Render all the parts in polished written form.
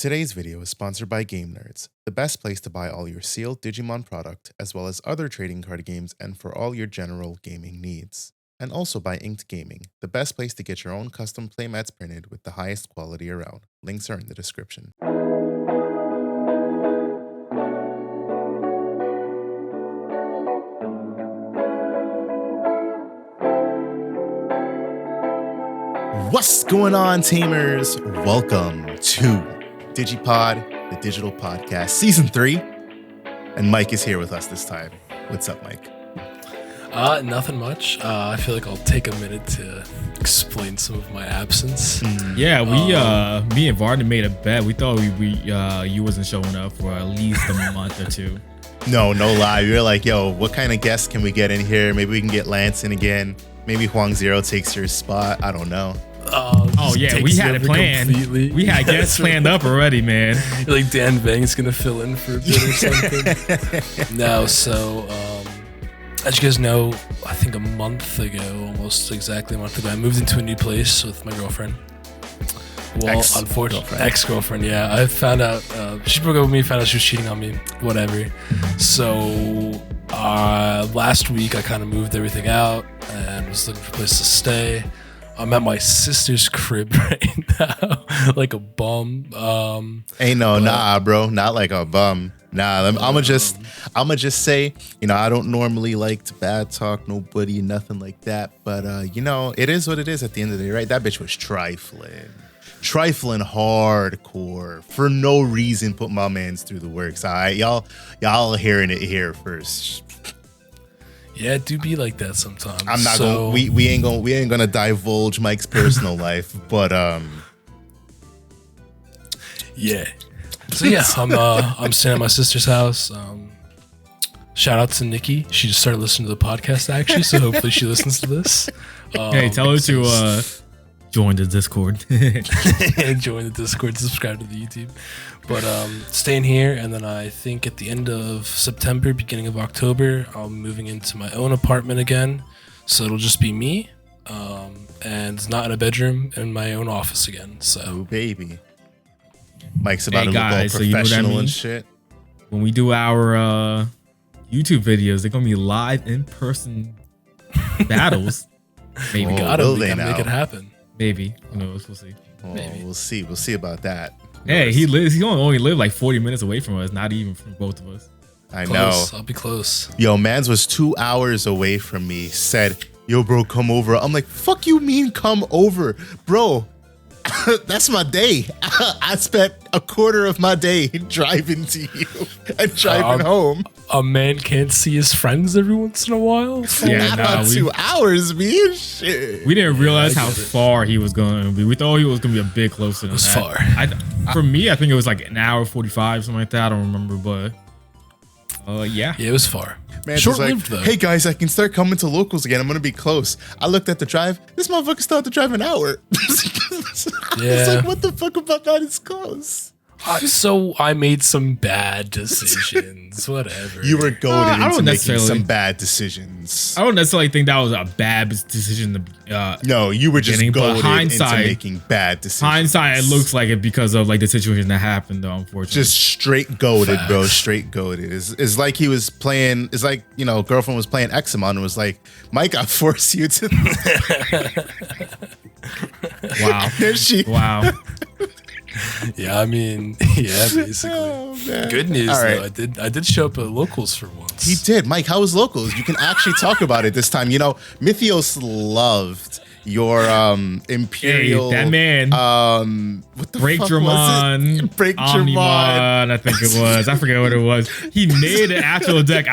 Today's video is sponsored by Game Nerds, the best place to buy all your sealed Digimon product, as well as other trading card games and for all your general gaming needs. And also by Inked Gaming, the best place to get your own custom playmats printed with the highest quality around. Links are in the description. What's going on, Tamers? Welcome to DigiPod, the digital podcast, season 3. And Mike is here with us this time. What's up, Mike? Nothing much. I feel like I'll take a minute to explain some of my absence. Yeah, me and Varden made a bet. We thought you wasn't showing up for at least a month or two. No lie. We were like, yo, what kind of guests can we get in here? Maybe we can get Lance in again. Maybe Huang Zero takes your spot. I don't know. We had it planned. Completely. We had guests planned up already, man. Like Dan Bang's gonna fill in for a bit or something. No, so as you guys know, I think a month ago, almost exactly a month ago, I moved into a new place with my girlfriend. Well, unfortunately, ex-girlfriend. Yeah, I found out she broke up with me. Found out she was cheating on me. Whatever. So last week, I kind of moved everything out and was looking for a place to stay. I'm at my sister's crib right now, like a bum. Nah, bro, not like a bum. Nah, I'ma just say, I don't normally like to bad talk nobody, nothing like that. But it is what it is at the end of the day, right? That bitch was trifling hardcore for no reason. Put my mans through the works. All right, y'all hearing it here first. Yeah, it do be like that sometimes. I'm not gonna. We ain't gonna divulge Mike's personal life, but yeah. So yeah, I'm staying at my sister's house. Shout out to Nikki. She just started listening to the podcast actually, so hopefully she listens to this. Hey, tell her to join the Discord. Join the Discord. Subscribe to the YouTube. But staying here, and then I think at the end of September, beginning of October, I'm moving into my own apartment again. So it'll just be me, and not in a bedroom, and my own office again. So oh baby, Mike's about to look all professional, so you know what I mean? And shit. When we do our YouTube videos, they're gonna be live in person battles. Maybe we gotta make it happen. Maybe, who knows? We'll see. Maybe. We'll see about that. Hey, he only lived like 40 minutes away from us, not even from both of us. I close. know. I'll be close. Yo, mans was 2 hours away from me, said, yo, bro, come over. I'm like, fuck you mean come over? Bro, that's my day. I spent a quarter of my day driving to you and driving home. A man can't see his friends every once in a while. Yeah, not 2 hours, man. Shit. We didn't realize how far he was going to be. We thought he was going to be a bit closer than that. Far. For me, I think it was like an hour 45, something like that. I don't remember, but yeah, it was far. Man, short-lived though. Hey guys, I can start coming to locals again. I'm gonna be close. I looked at the drive. This motherfucker still had to drive an hour. I was like, what the fuck about that? It's close. So I made some bad decisions. Whatever. You were goaded into making some bad decisions. I don't necessarily think that was a bad decision. No, you were just goaded into making bad decisions. Hindsight, it looks like it because of like the situation that happened, though. Unfortunately, just straight goaded, bro. Straight goaded. It's like he was playing. It's like girlfriend was playing Examon and was like, Mike, I force you to. Wow. Wow. Yeah, I mean, yeah, basically. Oh, good news, though. I did show up at locals for once. He did. Mike, how was locals? You can actually talk about it this time. Mythios loved your Imperial. Hey, that man. What the Break fuck Dramon, was it? Break Omnimon, I think it was. I forget what it was. He made an actual deck.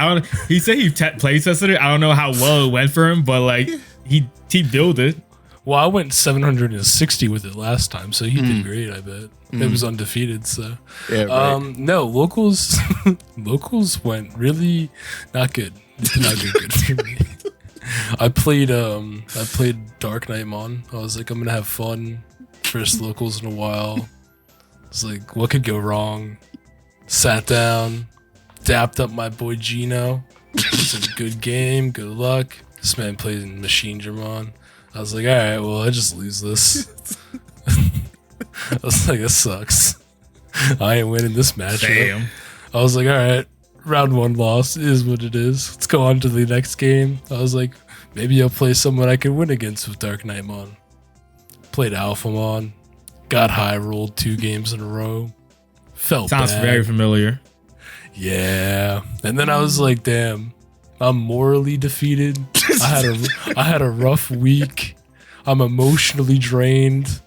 He said he play tested it. I don't know how well it went for him, but like he built it. Well, I went 760 with it last time, so he did great, I bet. It was undefeated, so. Yeah, right. No, locals went really not good. Not good for me. I played Dark Knightmon. I was like, I'm gonna have fun. First locals in a while. It's like, what could go wrong? Sat down, dapped up my boy Gino. It's a good game, good luck. This man plays in Machine Dramon. I was like, all right, well, I just lose this. I was like, this sucks. I ain't winning this match. Damn. I was like, all right, round 1 loss is what it is. Let's go on to the next game. I was like, maybe I'll play someone I can win against with Dark Knightmon. Played Alphamon. Got high rolled 2 games in a row. Felt Sounds bad. very familiar. Yeah. And then I was like, damn, I'm morally defeated. I had a rough week. I'm emotionally drained.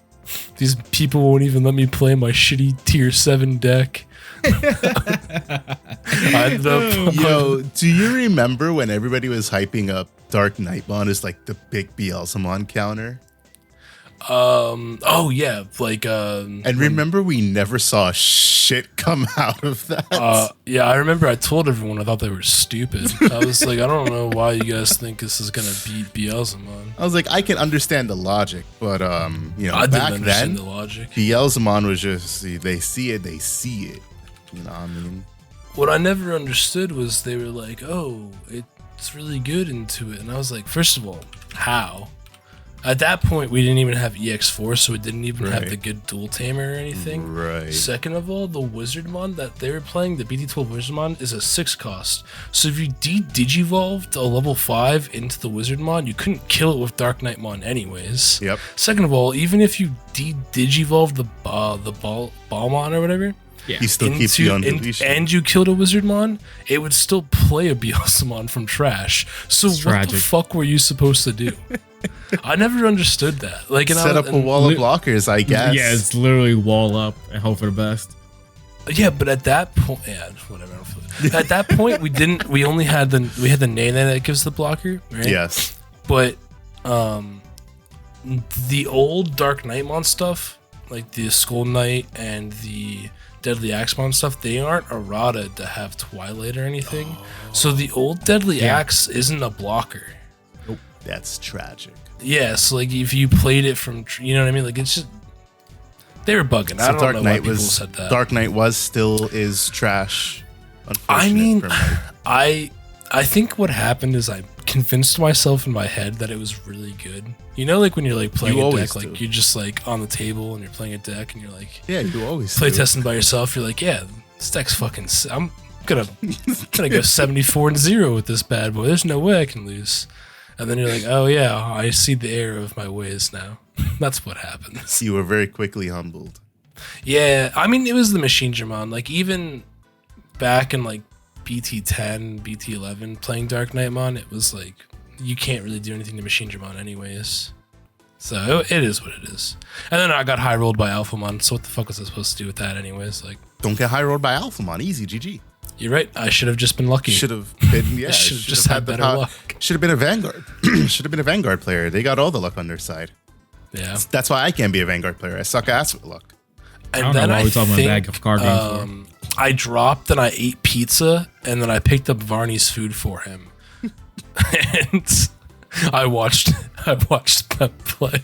These people won't even let me play my shitty tier 7 deck. I ended up Yo, do you remember when everybody was hyping up Dark Knightmon as like the big Beelzemon counter? Oh yeah, like And remember we never saw shit come out of that. yeah, I remember I told everyone I thought they were stupid. I was like, I don't know why you guys think this is gonna beat Beelzemon. I was like, I can understand the logic, but you know, I back didn't then understand the logic. Beelzemon was just they see it. You know what I mean? What I never understood was they were like, oh, it's really good into it. And I was like, first of all, how? At that point, we didn't even have EX4, so it didn't even have the good dual tamer or anything. Right. Second of all, the Wizardmon that they were playing, the BT12 Wizardmon, is a 6 cost. So if you Digivolved a level 5 into the Wizardmon, you couldn't kill it with Dark Knightmon anyways. Yep. Second of all, even if you Digivolved the Ballmon or whatever, Yeah. He still keeps you on deletion. and you killed a Wizardmon, it would still play a Beelzemon from trash. So what Tragic. the fuck were you supposed to do? I never understood that. Like, and Set up a wall of blockers, I guess. Yeah, it's literally wall up and hope for the best. Yeah, but at that point, yeah, whatever. I don't feel it. At that point, we only had the Nene that gives the blocker, right? Yes. But the old Dark Knightmon stuff, like the Skull Knight and the Deadly Axemon stuff, they aren't errata to have Twilight or anything. So the old Deadly Axe isn't a blocker. That's tragic. Yeah, so like if you played it from, you know what I mean? Like it's just, they were bugging. I don't know why people said that. Dark Knight still is trash. I mean, for Mike. I think what happened is I convinced myself in my head that it was really good. You know, like when you're like playing a deck, like you're just like on the table and you're playing a deck and you're like, yeah, you always play do. testing by yourself. You're like, yeah, this deck's fucking. I'm gonna go 74-0 with this bad boy. There's no way I can lose. And then you're like, oh yeah, I see the error of my ways now. That's what happens. You were very quickly humbled. Yeah, I mean, it was the Machine German. Like even back in like BT10, BT11, playing Dark Knightmon, it was like you can't really do anything to Machine German anyways. So it is what it is. And then I got high rolled by Alphamon. So what the fuck was I supposed to do with that anyways? Like, Don't get high rolled by Alphamon. Easy, GG. you're right. I should have just been lucky. Should have been, yeah. Should have just had better luck. Should have been a Vanguard. Should have been a Vanguard player. They got all the luck on their side. Yeah. That's why I can't be a Vanguard player. I suck ass with luck. I don't know why we're talking about a bag of card games for. I dropped and I ate pizza and then I picked up Varney's food for him. And I watched them play.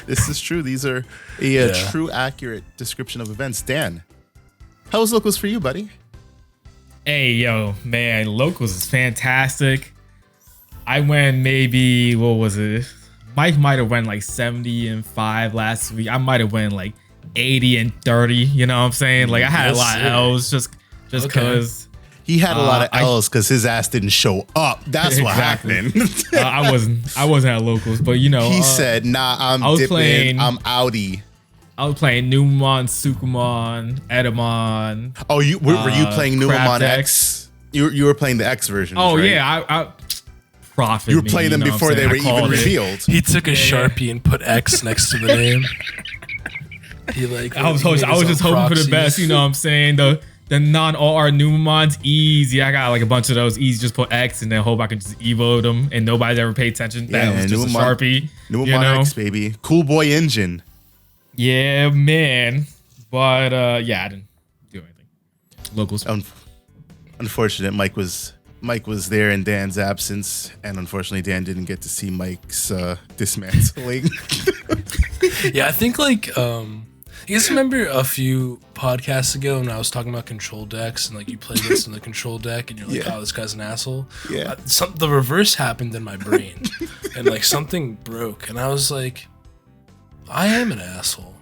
This is true. These are a true, accurate description of events. Dan, how was locals for you, buddy? Hey, yo, man, locals is fantastic. I went maybe, what was it? Mike might have went like 70-5 last week. I might have went like 80-30. You know what I'm saying? Like I had a lot of L's just because. He had a lot of L's because his ass didn't show up. That's what happened. I wasn't at locals, but you know, he said, "Nah, I'm dipping. I'm outie." I was playing Numemon, Sukumon, Edamon. Oh, were you playing Numemon Crap X? You were playing the X version. Oh right? yeah, I profit. You were playing them before they were even revealed. He took a Sharpie and put X next to the name. He like I was just hoping for the best. You know what I'm saying? The non-OR Numemons, easy. I got like a bunch of those. Easy, just put X and then hope I can just evo them and nobody's ever paid attention. That was just a Sharpie. Numemon X, baby. Cool boy engine. Yeah, man. But yeah, I didn't do anything. Locals. Unfortunate. Mike was there in Dan's absence, and unfortunately Dan didn't get to see Mike's dismantling. Yeah, I think like you guys remember a few podcasts ago when I was talking about control decks and like you play against in the control deck and you're like, oh, this guy's an asshole. Yeah. The reverse happened in my brain and like something broke and I was like, I am an asshole.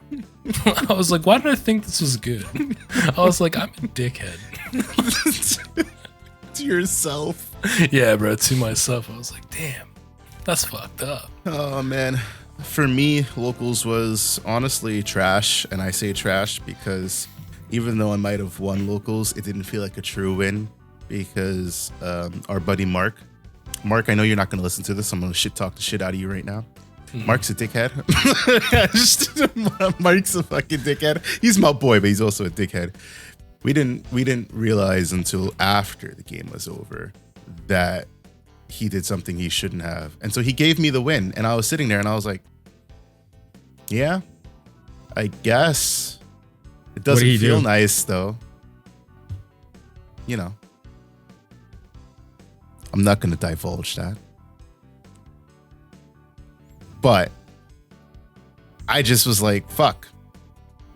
I was like, why did I think this was good? I was like, I'm a dickhead. To yourself. Yeah, bro, to myself. I was like, damn, that's fucked up. Oh, man. For me, locals was honestly trash. And I say trash because even though I might have won locals, it didn't feel like a true win because our buddy Mark, I know you're not going to listen to this. I'm going to talk the shit out of you right now. Mark's a dickhead. Mark's a fucking dickhead. He's my boy, but he's also a dickhead. We didn't realize until after the game was over that he did something he shouldn't have. And so he gave me the win. And I was sitting there and I was like, yeah, I guess. It doesn't feel nice though. You know. I'm not going to divulge that. But I just was like, fuck.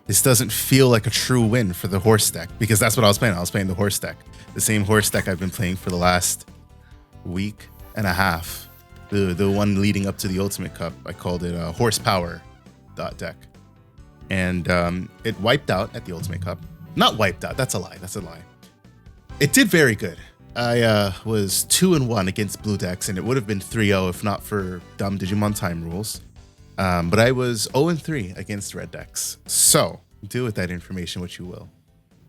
This doesn't feel like a true win for the horse deck because that's what I was playing. I was playing the horse deck. The same horse deck I've been playing for the last week and a half. The one leading up to the Ultimate Cup. I called it Horsepower deck. And it wiped out at the Ultimate Cup. Not wiped out. That's a lie. It did very good. I was 2-1 against blue decks, and it would have been 3-0 if not for dumb Digimon time rules. But I was 0-3 against red decks. So do with that information what you will.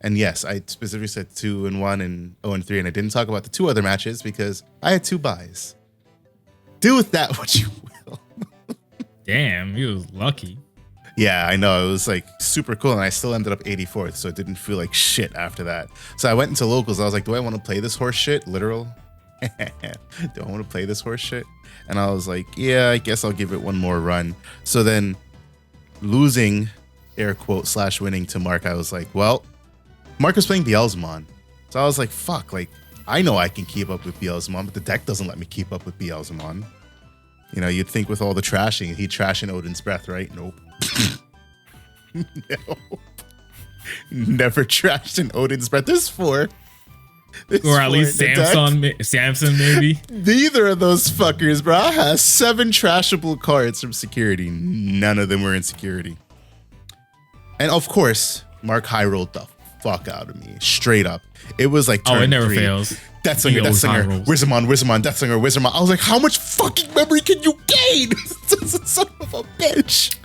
And yes, I specifically said 2-1 and 0-3, and I didn't talk about the two other matches because I had 2 buys. Do with that what you will. Damn, you was lucky. Yeah, I know. It was like super cool. And I still ended up 84th. So it didn't feel like shit after that. So I went into locals. I was like, do I want to play this horse shit? Literal. Do I want to play this horse shit? And I was like, yeah, I guess I'll give it one more run. So then losing, air quote, / winning to Mark, I was like, well, Mark was playing Beelzemon. So I was like, fuck, like, I know I can keep up with Beelzemon, but the deck doesn't let me keep up with Beelzemon. You know, you'd think with all the trashing, he'd trash in Odin's Breath, right? Nope. No. Never trashed in Odin's Breath. There's 4. Or at least Samson, maybe. Neither of those fuckers, bro. I have 7 trashable cards from security. None of them were in security. And of course, Mark high rolled the fuck out of me. Straight up. It was like turn it never 3. fails. Death Singer, Wizardmon, Death Singer, Wizardmon. I was like, how much fucking memory can you gain? Son of a bitch.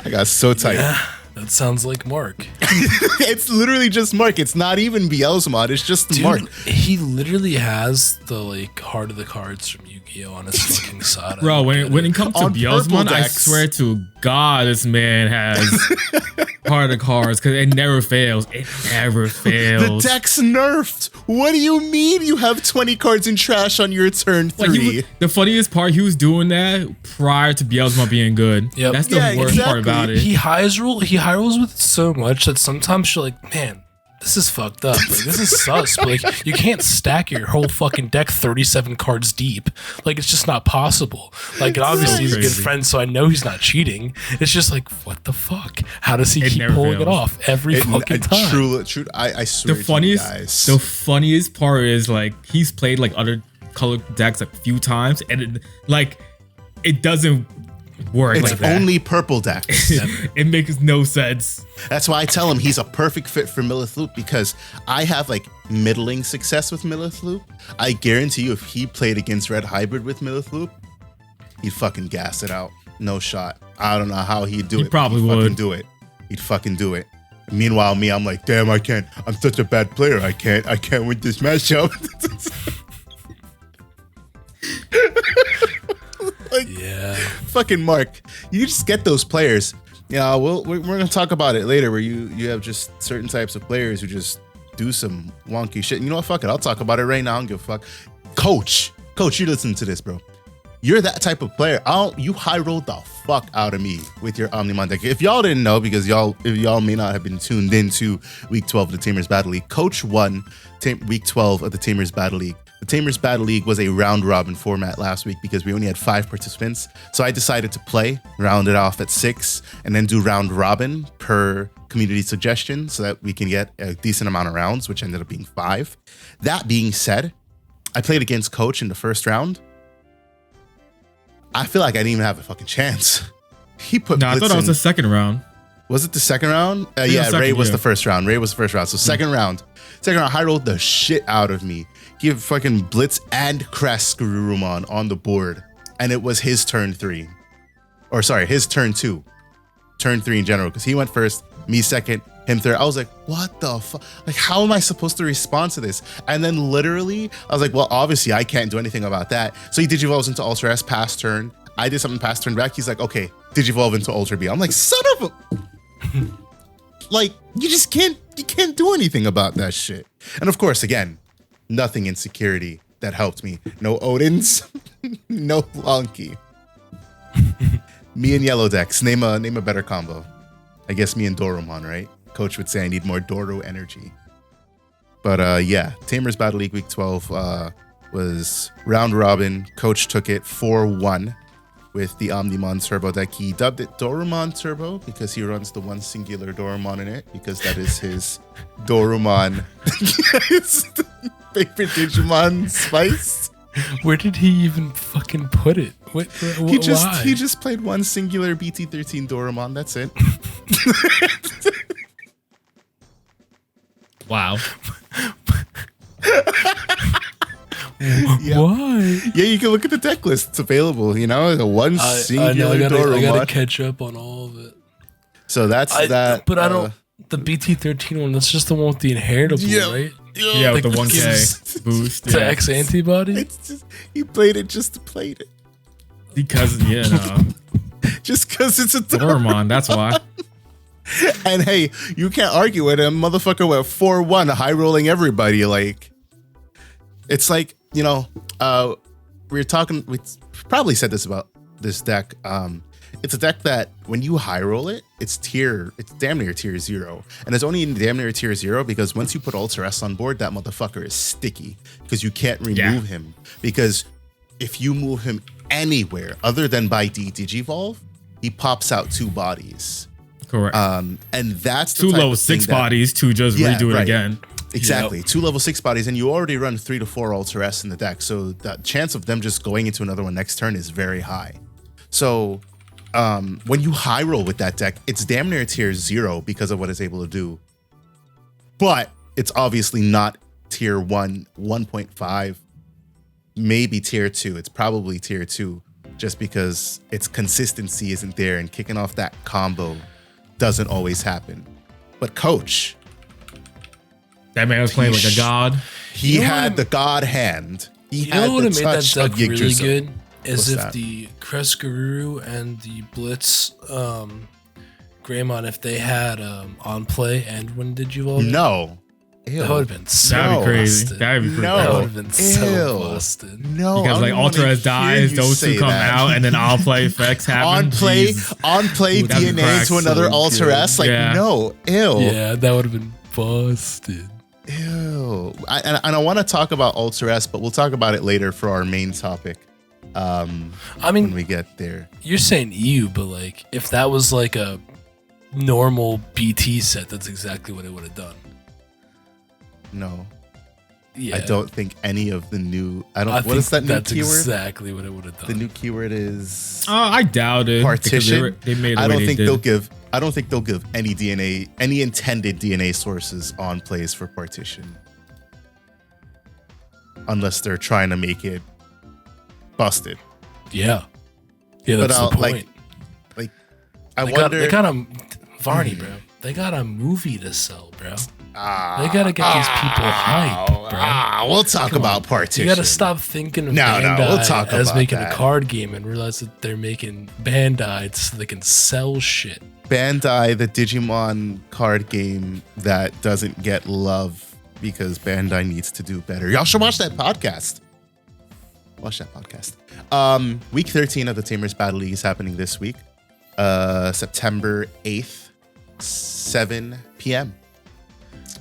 I got so tight. Yeah, that sounds like Mark. It's literally just Mark. It's not even Beelzemon. It's just Mark. He literally has the like heart of the cards from Yu-Gi-Oh on his fucking side. Bro, when it comes to Beelzemon, I swear to God, this man has heart of the cards because it never fails. It never fails. The deck's nerfed. What do you mean you have 20 cards in trash on your turn 3? The funniest part, he was doing that prior to Beelzemon being good. Yep. That's the worst part about it. He high rolls with it so much that sometimes you're like, man, this is fucked up. Like, this is sus. But like, you can't stack your whole fucking deck 37 cards deep. Like, it's just not possible. Like, and obviously he's a good friend, so I know he's not cheating. It's just like, what the fuck? How does he keep pulling it off every fucking time? True. I swear. The funniest part is like he's played like other colored decks like a few times, and it doesn't work. It's like that. only purple decks. It makes no sense. That's why I tell him he's a perfect fit for Millith Loop because I have like middling success with Millith Loop. I guarantee you if he played against Red Hybrid with Millith Loop, he'd fucking gas it out. No shot. I don't know how he'd do it. He probably would. He'd fucking do it. Meanwhile, me, I'm like, damn, I can't. I'm such a bad player. I can't win this matchup. Like, yeah, fucking Mark, you just get those players. Yeah, we're gonna talk about it later. Where you have just certain types of players who just do some wonky shit. And you know what? Fuck it. I'll talk about it right now. I don't give a fuck. Coach, you listen to this, bro. You're that type of player. You high rolled the fuck out of me with your Omnimon deck. If y'all didn't know, because y'all may not have been tuned into week 12 of the Tamers Battle League, Coach won week 12 of the Tamers Battle League. The Tamers Battle League was a round robin format last week because we only had 5 participants. So I decided to round it off at 6, and then do round robin per community suggestion so that we can get a decent amount of rounds, which ended up being 5. That being said, I played against Coach in the first round. I feel like I didn't even have a fucking chance. He put I thought it was the second round. Was it the second round? Ray was the first round. So second round, high rolled the shit out of me. He had fucking Blitz and Crest Garurumon on the board, and it was his turn 3. Or sorry, his turn 2. Turn 3 in general, because he went first, me second, him third. I was like, what the fuck? Like, how am I supposed to respond to this? And then literally, I was like, well, obviously I can't do anything about that. So he digivolves into Ultra S past turn. I did something past turn back. He's like, okay, digivolve into Ultra B. I'm like, son of a... Like, you can't do anything about that shit. And of course, again, nothing in security that helped me. No Odins, no Lonky. Me and Yellow decks. Name a better combo. I guess me and Doromon, right? Coach would say I need more Doro energy. But yeah, Tamers Battle League Week 12 was round robin. Coach took it 4-1 with the Omnimon Turbo deck. He dubbed it Doromon Turbo because he runs the one singular Doromon in it, because that is his Doromon favorite Digimon spice. Where did he even fucking put it? Why? He just played one singular BT13 Doromon. That's it. Wow. Yeah. Why? Yeah, you can look at the deck list. It's available. You know, the one singular I Doromon. gotta catch up on all of it. So that's that. But I don't. The BT13 one. That's just the one with the inheritable, right? Yeah, with the 1K boost. The X antibody. It's just he played it just to play it. Because Just because it's a Doromon, that's why. And hey, you can't argue with him. Motherfucker went 4-1, high rolling everybody. Like, it's like, you know, we probably said this about this deck. It's a deck that when you high roll it, it's damn near tier 0. And it's only in damn near tier 0 because once you put Ultra S on board, that motherfucker is sticky because you can't remove him. Because if you move him anywhere other than by Digivolve, he pops out 2 bodies. Correct. And that's the 2 type level of 6 thing that, bodies to just redo it again. Exactly. 2 level 6 bodies, and you already run 3 to 4 Ultra S in the deck. So the chance of them just going into another one next turn is very high. So when you high roll with that deck, it's damn near tier 0 because of what it's able to do. But it's obviously not tier 1, 1.5, maybe tier 2. It's probably tier 2 just because its consistency isn't there, and kicking off that combo doesn't always happen. But Coach, that man was playing like a god. He had the god hand. He had what the made that touch deck of really Yggdrasil. good? Is if that? the Kreskaruru and the Blitz Greymon, if they had on play and when did you all? No. Ew. That would have been so That'd be crazy. busted. That'd be pretty That would cool. have been so busted. No, Because like Ultra S dies, those 2 come out, and then on play effects happen. on play Ooh, that'd be DNA cracked. to another So Ultra good. S. Like, no, ew. Yeah, that would have been busted. Ew. I want to talk about Ultra S, but we'll talk about it later for our main topic. I mean, when we get there. You're saying ew, but like if that was like a normal BT set, that's exactly what it would have done. No. Yeah. I don't think any of the new... What is that new that's keyword? exactly what it would have done. The new keyword is... I doubt it. Partition. They made it I don't think did. they'll give any intended DNA sources on plays for partition. Unless they're trying to make it busted. Yeah, that's the point. I wonder... They got a... Varney, bro. They got a movie to sell, bro. They gotta get these people hyped, bro. We'll talk about partition. You gotta stop thinking of we'll Bandai talk as about making that. a card game and realize that they're making Bandai so they can sell shit. Bandai, the Digimon card game that doesn't get love because Bandai needs to do better. Y'all should watch that podcast. Week 13 of the Tamers Battle League is happening this week. September 8th, 7 p.m.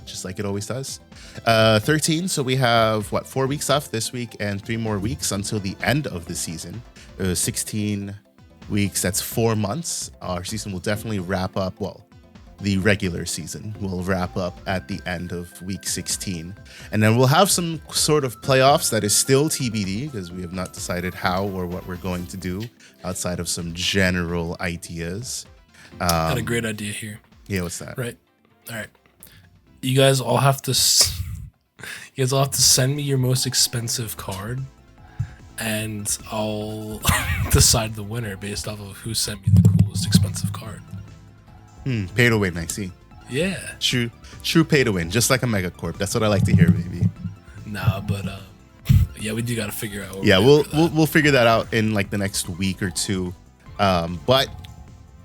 Just like it always does. 13, so we have 4 weeks left this week and 3 more weeks until the end of the season. 16 weeks, that's 4 months. Our season will definitely wrap up, the regular season will wrap up at the end of week 16. And then we'll have some sort of playoffs that is still TBD because we have not decided how or what we're going to do outside of some general ideas. I had a great idea here. Yeah, what's that? Right. All right. You guys all have to send me your most expensive card, and I'll decide the winner based off of who sent me the coolest expensive card. Pay to win, I see. Yeah. True pay to win, just like a Megacorp. That's what I like to hear, baby. Nah, but yeah, we do got to figure out. Yeah, we'll figure that out in like the next week or two. But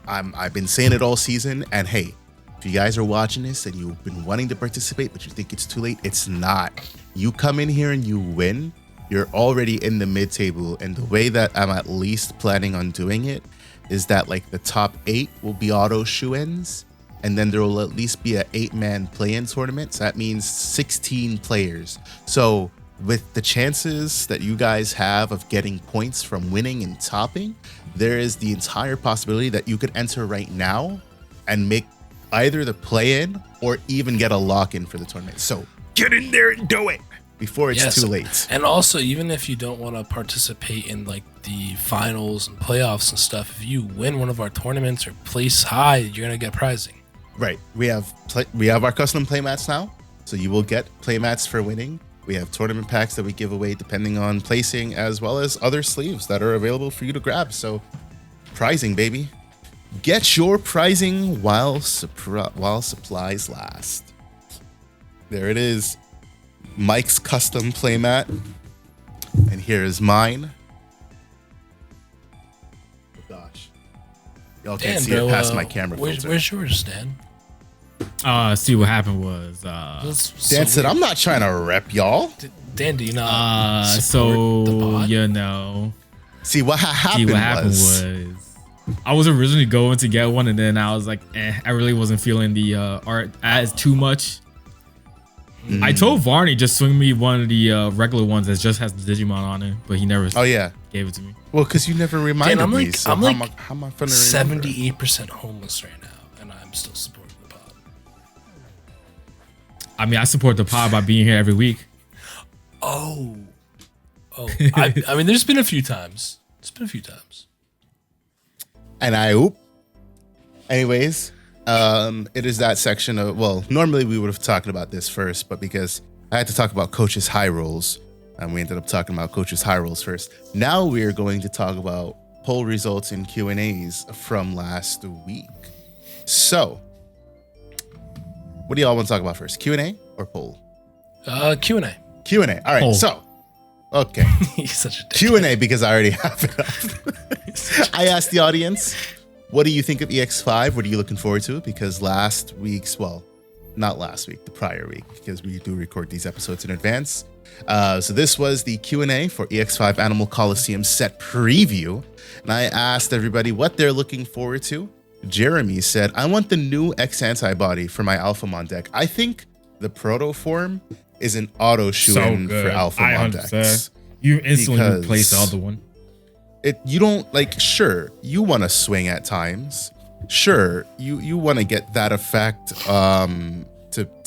I've been saying it all season, and hey, if you guys are watching this and you've been wanting to participate, but you think it's too late, it's not. You come in here and you win, you're already in the mid-table. And the way that I'm at least planning on doing it is that like the top 8 will be auto shoe-ins, and then there will at least be an 8-man play-in tournament. So that means 16 players. So with the chances that you guys have of getting points from winning and topping, there is the entire possibility that you could enter right now and make either the play-in or even get a lock-in for the tournament. So get in there and do it before it's too late. And also, even if you don't want to participate in like the finals and playoffs and stuff, if you win one of our tournaments or place high, you're gonna get prizing. Right. We have our custom playmats now, so you will get playmats for winning. We have tournament packs that we give away depending on placing, as well as other sleeves that are available for you to grab. So prizing, baby. Get your prizing while supplies last. There it is. Mike's custom playmat. And here is mine. Oh gosh. Y'all can't see it past my camera filter. Where's yours, Dan? See, what happened was Dan said, I'm not trying to rep y'all. Dan, do you not so the pod? you know. See what happened was I was originally going to get one, and then I was like, I really wasn't feeling the art as too much. I told Varney just swing me one of the regular ones that just has the Digimon on it, but he never gave it to me. Well, because you never reminded Dan, me. So I'm like how am I gonna remember? 78% homeless right now, and I'm still supporting the pod. I mean, I support the pod by being here every week. Oh. I mean, there's been a few times. And anyways, it is that section of, well, normally we would have talked about this first, but because I had to talk about coaches' high rolls, and we ended up talking about coaches' high rolls first. Now we are going to talk about poll results and Q&As from last week. So, what do y'all want to talk about first? Q&A or poll? Q&A. Q&A. All right. Poll. So, okay. He's such a dick. Q&A because I already have it up. I asked the audience, what do you think of EX5? What are you looking forward to? Because last week's, well, not last week, the prior week, because we do record these episodes in advance. So this was the Q&A for EX5 Animal Coliseum set preview. And I asked everybody what they're looking forward to. Jeremy said, I want the new X antibody for my Alphamon deck. I think the proto form is an auto shoe-in for Alphamon decks. You instantly replace the other one. You don't, like, sure, you want to swing at times. Sure, you want to get that effect to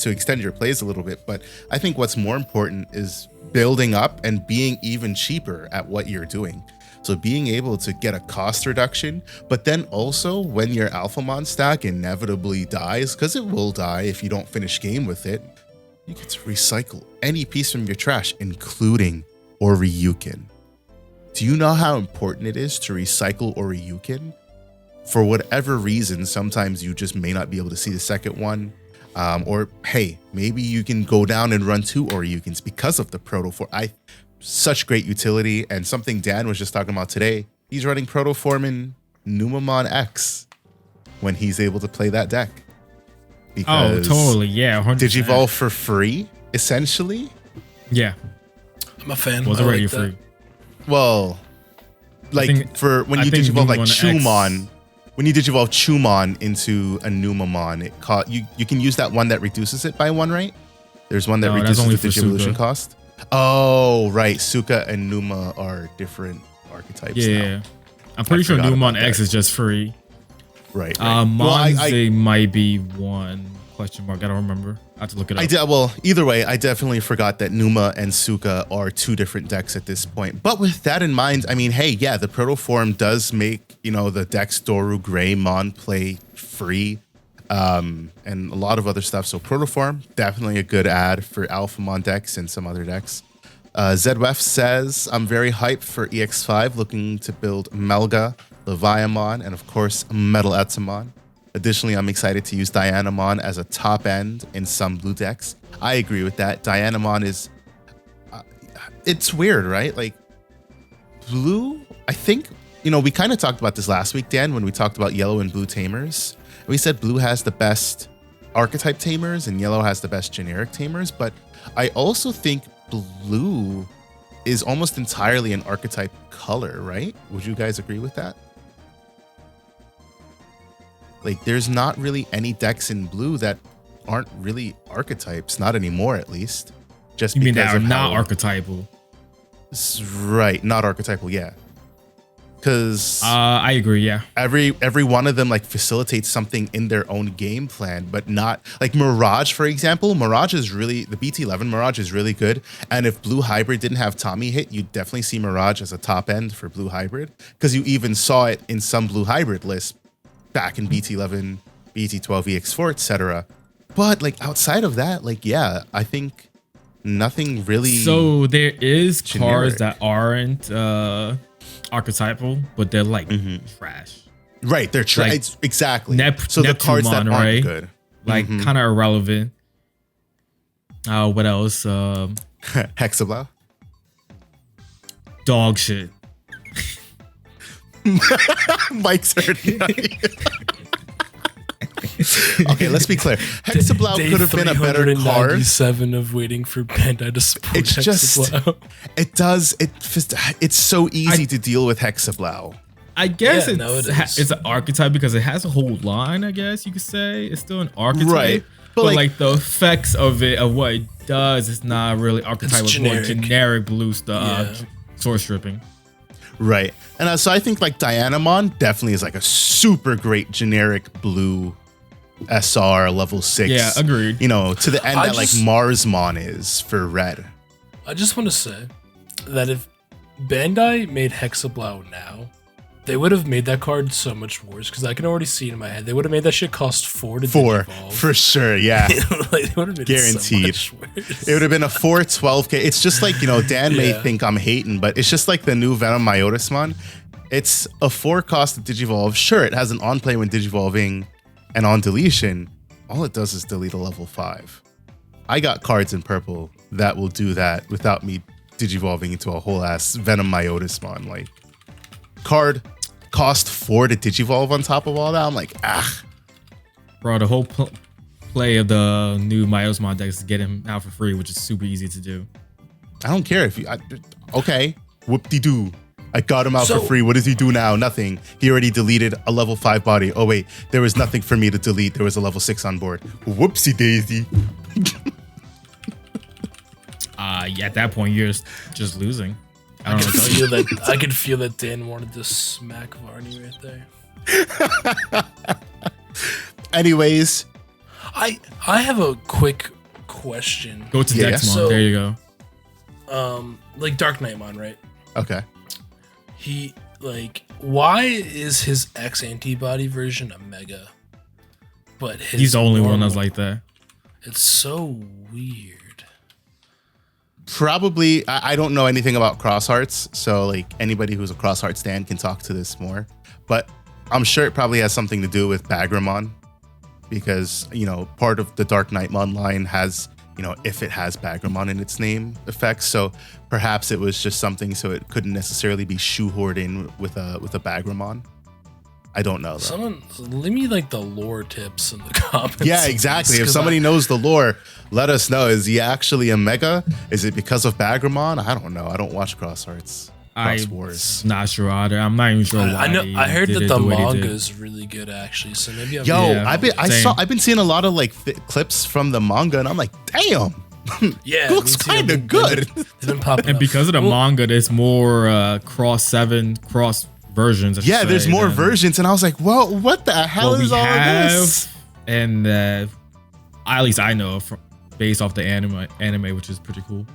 extend your plays a little bit. But I think what's more important is building up and being even cheaper at what you're doing. So being able to get a cost reduction, but then also when your Alphamon stack inevitably dies, because it will die if you don't finish game with it, you get to recycle any piece from your trash, including Oryukin. Do you know how important it is to recycle Oryukin? For whatever reason, sometimes you just may not be able to see the second one. Or, hey, maybe you can go down and run 2 Oryukins because of the Protoform. Such great utility, and something Dan was just talking about today. He's running Protoform in Numamon X when he's able to play that deck. Because totally, yeah. 100%. Digivolve for free, essentially. Yeah. I'm a fan. Was already free. Well, like when you digivolve like Chumon, when you digivolve Chumon into a Numamon, you can use that one that reduces it by 1, right? There's one that reduces the Digivolution cost. Oh, right. Suka and Numa are different archetypes. Yeah. Now. I'm pretty sure Numamon X is just free. Right. Monze might be one. Question mark. I don't remember. I have to look it up. Well, either way, I definitely forgot that Numa and Suka are 2 different decks at this point. But with that in mind, I mean, hey, yeah, the Protoform does make, the decks Doru, Gray, Mon play free, and a lot of other stuff. So Protoform, definitely a good add for Alphamon decks and some other decks. ZWF says, I'm very hyped for EX5, looking to build Melga, Leviamon, and of course, Metal Etamon. Additionally, I'm excited to use Dianamon as a top end in some blue decks. I agree with that. Dianamon is... it's weird, right? Like, blue, I think... we kind of talked about this last week, Dan, when we talked about yellow and blue Tamers. We said blue has the best archetype Tamers and yellow has the best generic Tamers, but I also think blue is almost entirely an archetype color, right? Would you guys agree with that? Like, there's not really any decks in blue that aren't really archetypes, not anymore at least. Just you mean because that are not archetypal? Right, not archetypal, yeah. Because I agree, yeah. Every one of them like facilitates something in their own game plan, but not like Mirage, for example. Mirage is really the BT11 Mirage is really good. And if Blue Hybrid didn't have Tommy hit, you'd definitely see Mirage as a top end for Blue Hybrid, because you even saw it in some Blue Hybrid lists back in BT11, BT12, EX4, etc. But like outside of that, like yeah, I think nothing really. So there is generic. cards that aren't archetypal, but they're like trash. Right, they're trash. Like, exactly. So the cards that aren't right? good, like kind of irrelevant. What else? Hexablow. Dog shit. Mike's hurting. Okay, let's be clear. Hexablow could have been a better card. 7 of waiting for Bandai to support It's just, Hexablow. it's so easy to deal with Hexablow. I guess it's an archetype because it has a whole line, I guess you could say. It's still an archetype. Right. But like the effects of it, of what it does, it's not really archetype. It's more generic blue stuff, sword stripping. Right. And so I think like Dianamon definitely is like a super great generic blue SR level 6. Yeah, agreed. To the end that like Marsmon is for red. I just want to say that if Bandai made Hexablow now, they would have made that card so much worse, because I can already see it in my head. They would have made that shit cost 4 to Digivolve. For sure, yeah. Like, they would have made guaranteed. It so much worse. It would have been a 412k. It's just like, Dan may think I'm hating, but it's just like the new Venom Myotismon. It's a 4 cost to Digivolve. Sure, it has an on play when Digivolving and on deletion. All it does is delete a level 5. I got cards in purple that will do that without me Digivolving into a whole ass Venom Myotismon. Like, card cost 4 to Digivolve on top of all that. I'm like, Bro, the whole play of the new Myotismon decks is to get him out for free, which is super easy to do. I don't care if you. Okay, whoop-de-doo. I got him out for free. What does he do now? Nothing. He already deleted a level 5 body. Oh wait, there was nothing for me to delete. There was a level 6 on board. Whoopsie daisy. At that point, you're just losing. I could feel that Dan wanted to smack Varney right there. Anyways, I have a quick question. Go to Dexmon. There you go. Like Dark Knightmon, right? Okay. Why is his X antibody version a mega? But he's the only one that's like that. It's so weird. Probably, I don't know anything about Crosshearts, so like anybody who's a Crossheart stan can talk to this more. But I'm sure it probably has something to do with Bagramon, because part of the Dark Knightmon line has if it has Bagramon in its name effects. So perhaps it was just something so it couldn't necessarily be shoehorned in with a Bagramon. I don't know though. Someone leave me like the lore tips in the comments. Yeah, exactly. If somebody knows the lore, let us know. Is he actually a mega? Is it because of Bagramon? I don't know. I don't watch Crosshearts. I'm Wars. Not sure either. I'm not even sure why. I heard that the manga is really good actually. So maybe I've been seeing a lot of like clips from the manga, and I'm like, damn. Yeah, looks kind of good. And because of the manga, there's more cross versions. There's more versions, and I was like, "Whoa, what the hell is all this?" And at least I know based off the anime, which is pretty cool.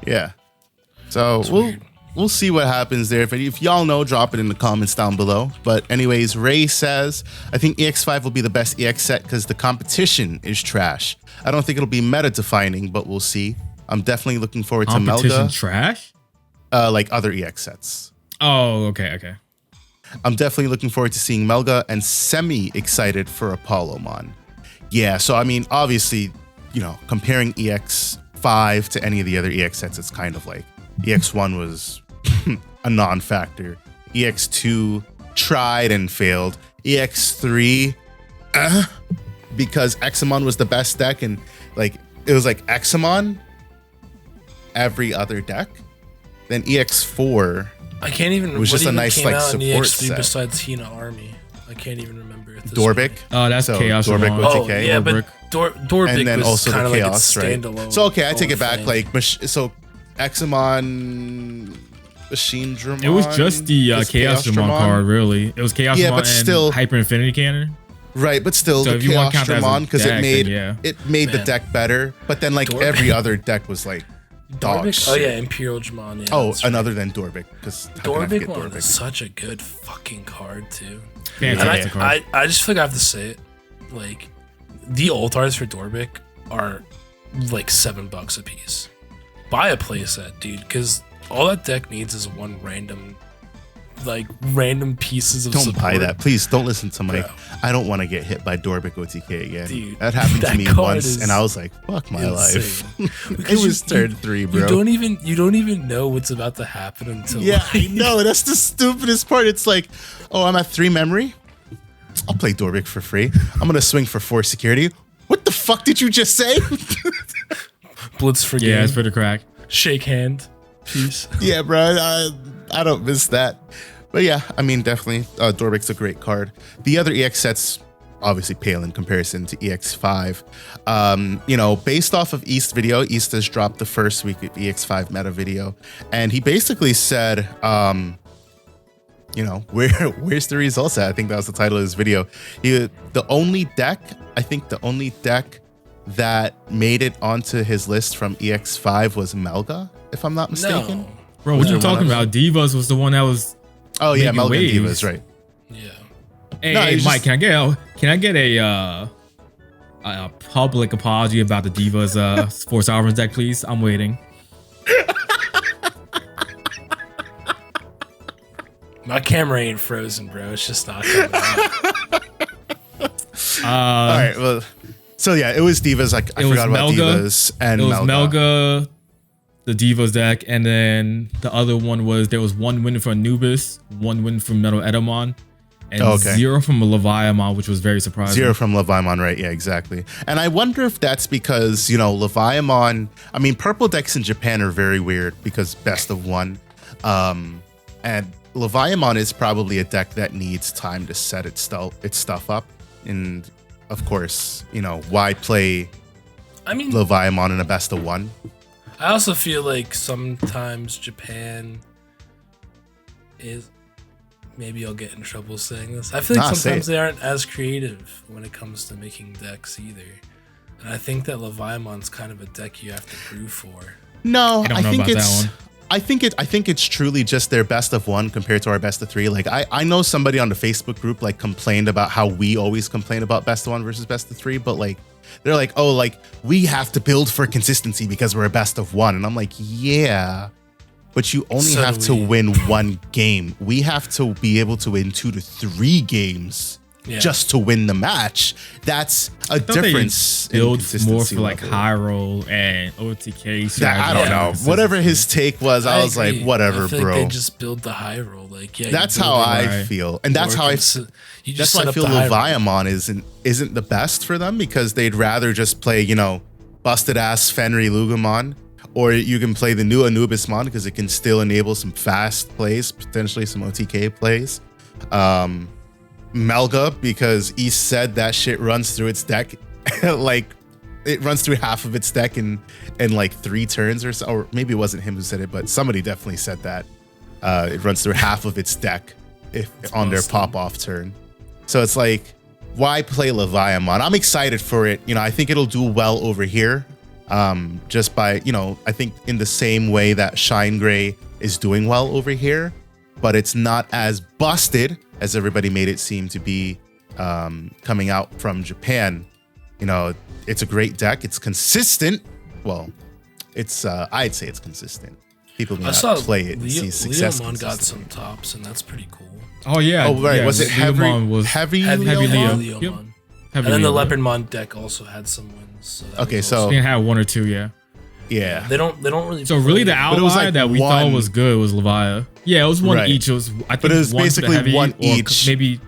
Yeah. So we'll see what happens there. If y'all know, drop it in the comments down below. But anyways, Ray says, I think EX5 will be the best EX set because the competition is trash. I don't think it'll be meta defining, but we'll see. I'm definitely looking forward to Competition Melga. trash? Like other EX sets. Oh, okay. I'm definitely looking forward to seeing Melga and semi-excited for Apollomon. Yeah, so I mean, obviously, you know, comparing EX5 to any of the other EX sets, it's kind of like EX1 was a non-factor. EX2 tried and failed. EX3, because Examon was the best deck, and like it was like Examon every other deck. Then EX4, I can't even. It was just a nice like support set. Besides Hina Army, I can't even remember. Dorbic. Oh, that's so Chaos. Dorbic Ramon. OTK. Oh, yeah, but Dorbic and then was also kind the of like Chaos, its right? standalone. So okay, I take it back. thing. Like so, Examon, Machine Dramon. It was just the Chaos Dramon card, really. It was Chaos Dramon but and still Hyper Infinity Cannon. Right, but still, So the if you want Chaos to count that as a Dramon, because deck, it made the Man. deck better. But then like Dorbic. every other deck was like dog Dorbic? shit. Oh yeah, Imperial Dramon. Yeah, Oh, that's right. another than Dorbic, because Dorbic one is such a good fucking card too. Fantastic And card. I just feel like I have to say it. Like, the ult arts for Dorbic are like $7 a piece. Buy a playset, dude, because all that deck needs is one random pieces of Don't support. buy that, please. Don't listen to Mike. Bro. I don't want to get hit by Dorbic OTK again. Dude, that happened to that me card once, is and I was like, "Fuck my life." insane. It Because was turn 3, bro. You don't even know what's about to happen until Yeah, I know. That's the stupidest part. It's like, oh, I'm at 3 memory. I'll play Dorbic for free. I'm gonna swing for 4 security. What the fuck did you just say? Blitz for game. Yeah, it's pretty crack. Shake hand. Peace. Yeah, bro. I don't miss that. But yeah, I mean, definitely, Dorbic's a great card. The other EX sets obviously pale in comparison to EX5. You know, based off of East video, East has dropped the first week of EX5 meta video, and he basically said, you know, where's the results at? I think that was the title of his video. The only deck that made it onto his list from EX5 was Melga, if I'm not mistaken. No. Bro, what Was you there one talking about? Divas was the one that was. Oh yeah, making Melga and waves. Divas, right? Yeah. Hey, No, hey it's Mike, just- can I get a public apology about the Divas Four Sovereigns deck, please? I'm waiting. My camera ain't frozen, bro. It's just not coming out. All right, well, so yeah, it was Divas. I forgot about Divas and It was Melga. Melga, the Divas deck, and then the other one was there was 1 win from Anubis, 1 win from Metal Edamon, and 0 from Leviathan, which was very surprising. 0 from Leviathan, right? Yeah, exactly. And I wonder if that's because, you know, Leviathan, I mean, purple decks in Japan are very weird because best of 1. And Leviathan is probably a deck that needs time to set its stuff up. And of course, you know, why play Leviathan in a best of 1? I also feel like sometimes Japan is. Maybe I'll get in trouble saying this. I feel like sometimes they aren't as creative when it comes to making decks either. And I think that Leviathan's kind of a deck you have to brew for. No, I think it's. I think it's truly just their best of 1 compared to our best of 3. Like I know somebody on the Facebook group like complained about how we always complain about best of 1 versus best of 3, but like they're like, oh, like we have to build for consistency because we're a best of 1, and I'm like, yeah, but you only have to win 1 game. We have to be able to win 2 to 3 games. Yeah. Just to win the match. That's a difference. Build more for like high roll and OTK. I don't know. Whatever his take was, I was like, whatever, I feel bro. Like they just build the high roll. Like, yeah, that's how I feel, and that's how that's why I feel Leviathan isn't the best for them, because they'd rather just play, you know, busted ass Fenry Lugamon, or you can play the new Anubismon because it can still enable some fast plays, potentially some OTK plays. Melga, because East said that shit runs through its deck, like it runs through half of its deck in like 3 turns or so, or maybe it wasn't him who said it, but somebody definitely said that it runs through half of its deck on their pop off turn. So it's like, why play Leviamon? I'm excited for it. You know, I think it'll do well over here. Just by, you know, I think in the same way that Shine Gray is doing well over here, but it's not as busted as everybody made it seem to be coming out from Japan. You know, it's a great deck. It's consistent. Well, it's I'd say it's consistent. People may not play it and see success. Leomon got some tops, and that's pretty cool. Oh yeah. Oh right. Yeah, was it heavy Leomon? Yep. And then the Leopardmon deck also had some wins. So okay, so they had 1 or 2, yeah. Yeah. They don't really. So really, the outlier like that we thought was good was Levia. Yeah, it was one each. It was I think but it was one basically for the heavy, one or each. maybe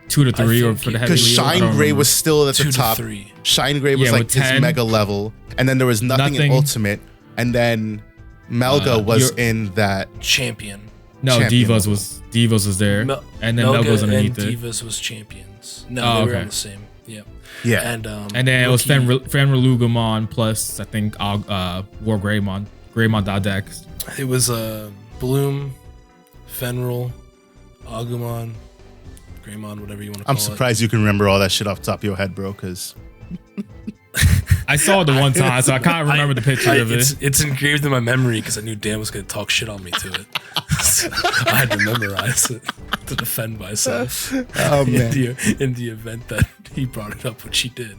2 to 3 or for the heavy. Because Shine Gray was still at the 2 to top. 3. Shine Gray was like his 10. mega level, and then there was nothing in Ultimate, and then Melga was in that champion. No, champion Divas was there, and then Melga was underneath it. Divas was champions. No, they were on the same. Yeah. Yeah. And then it was Fenrilugamon plus I think War Greymon deck. It was Bloom, Fenril, Agumon, Greymon, whatever you want to call it. I'm surprised you can remember all that shit off the top of your head, bro, because I saw it the one time, so I can't remember the picture of it. It's engraved in my memory because I knew Dan was going to talk shit on me to it. So I had to memorize it to defend myself. Oh man! In the event that he brought it up, which he did.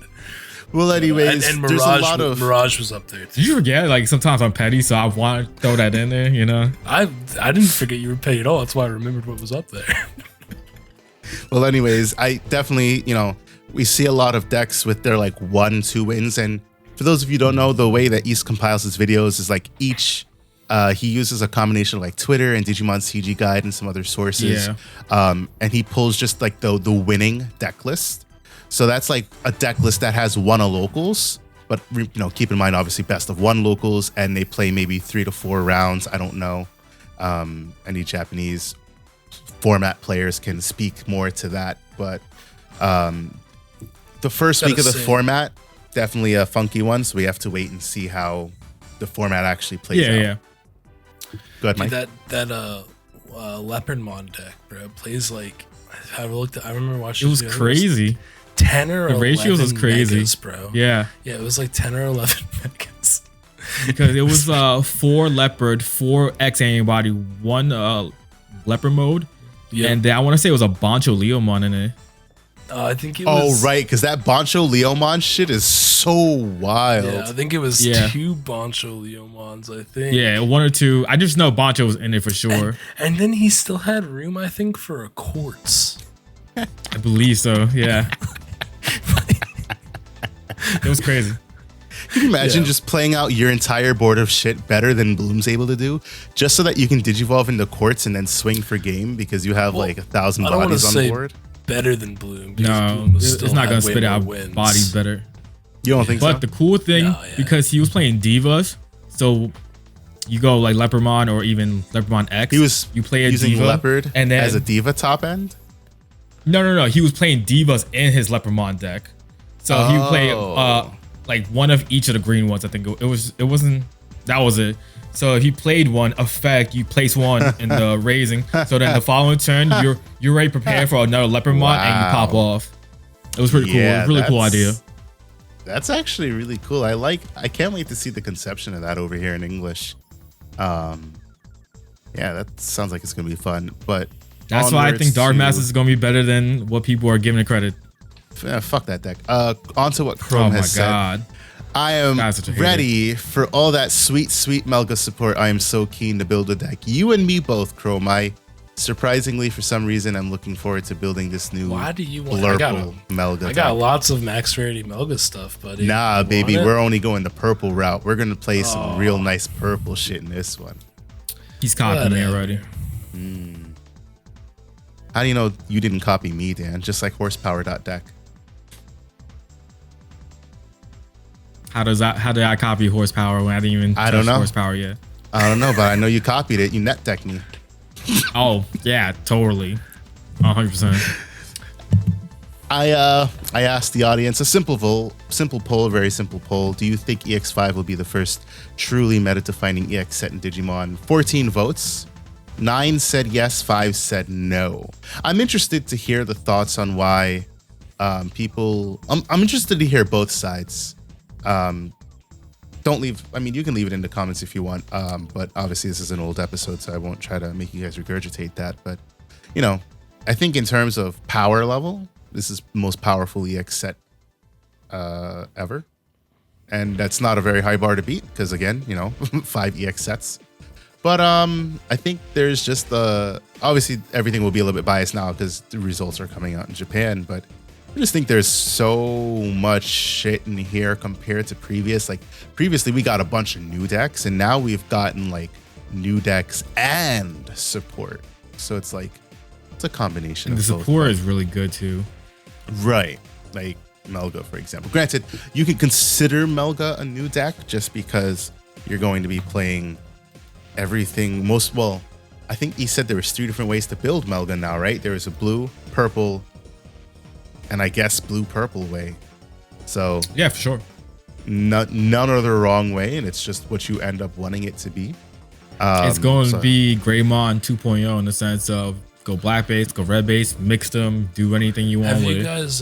Well, anyways, and there's a lot of Mirage was up there too. Did you forget? Like sometimes I'm petty, so I want to throw that in there. You know, I didn't forget you were petty at all. That's why I remembered what was up there. Well, anyways, I definitely, you know, we see a lot of decks with their like 1-2 wins, and for those of you who don't know, the way that East compiles his videos is like each. He uses a combination of like Twitter and Digimon CG Guide and some other sources. Yeah. And he pulls just like the winning deck list. So that's like a deck list that has 1 of locals, but you know, keep in mind obviously best of 1 locals, and they play maybe 3 to 4 rounds. I don't know. Any Japanese format players can speak more to that, but the first week of the format, definitely a funky one. So we have to wait and see how the format actually plays out. Yeah. Go ahead, Mike. Dude, that Leopardmon deck, bro, plays like I remember watching. It was crazy. 10 or 11 ratios was crazy, megas, bro. Yeah, it was like 10 or 11 megas. Because it was 4 leopard, 4 X antibody, 1 leopard mode, and I want to say it was a Bancho Leomon in it. I think it was. Oh, right, because that Bancho Leomon shit is so wild. Yeah, I think it was 2 Bancho Leomons, I think. Yeah, 1 or 2. I just know Bancho was in it for sure. And then he still had room, I think, for a Quartz. I believe so, yeah. It was crazy. Can you imagine just playing out your entire board of shit better than Bloom's able to do, just so that you can digivolve into Quartz and then swing for game because you have like 1,000 bodies on the board? Better than Bloom. No, Bloom it's not going to spit out wins. bodies better. You don't think so? But the cool thing, because he was playing Divas, so you go like Leopardmon or even Leopardmon X. You play a using Diva Leopard and then, as a Diva top end? No. He was playing Divas in his Leopardmon deck. So he would play like 1 of each of the green ones. I think it wasn't. That was it. So if he played 1 effect, you place 1 in the raising. So then the following turn, you're already prepared for another Leopardmon and you pop off. It was pretty cool. It was a really cool idea. That's actually really cool. I can't wait to see the conception of that over here in English. Yeah, that sounds like it's gonna be fun. But that's why I think Dark Masters is gonna be better than what people are giving it credit. Fuck that deck. On to what Chrome has said. Oh my god. I am ready for all that sweet, sweet Melga support. I am so keen to build a deck. You and me both, Chrome. Surprisingly, for some reason, I'm looking forward to building this new Blurple Melga deck. I got lots of max rarity Melga stuff, but nah, baby, we're only going the purple route. We're gonna play some real nice purple shit in this one. He's copying me already. How do you know you didn't copy me, Dan? Just like horsepower.deck. How did I copy horsepower when I didn't even touch horsepower yet? I don't know, but I know you copied it. You net decked me. Oh yeah, totally, 100%. I asked the audience a simple poll, a very simple poll. Do you think EX5 will be the first truly meta-defining EX set in Digimon? 14 votes. 9 said yes, 5 said no. I'm interested to hear the thoughts on why People, I'm interested to hear both sides. Don't leave. I mean, you can leave it in the comments if you want. But obviously, this is an old episode, so I won't try to make you guys regurgitate that. But I think in terms of power level, this is the most powerful EX set ever, and that's not a very high bar to beat because again, 5 EX sets. But I think there's just obviously everything will be a little bit biased now because the results are coming out in Japan, but I just think there's so much shit in here compared to previous. Like previously we got a bunch of new decks and now we've gotten like new decks and support. So it's like, it's a combination and of the both. support is really good too. Right. Like Melga, for example. Granted, you can consider Melga a new deck just because you're going to be playing everything I think he said there was 3 different ways to build Melga now, right? There was a blue, purple, and I guess blue-purple way. So yeah, for sure. None of the wrong way, and it's just what you end up wanting it to be. It's going to be Greymon 2.0 in the sense of go black base, go red base, mix them, do anything you want Have with you it. guys,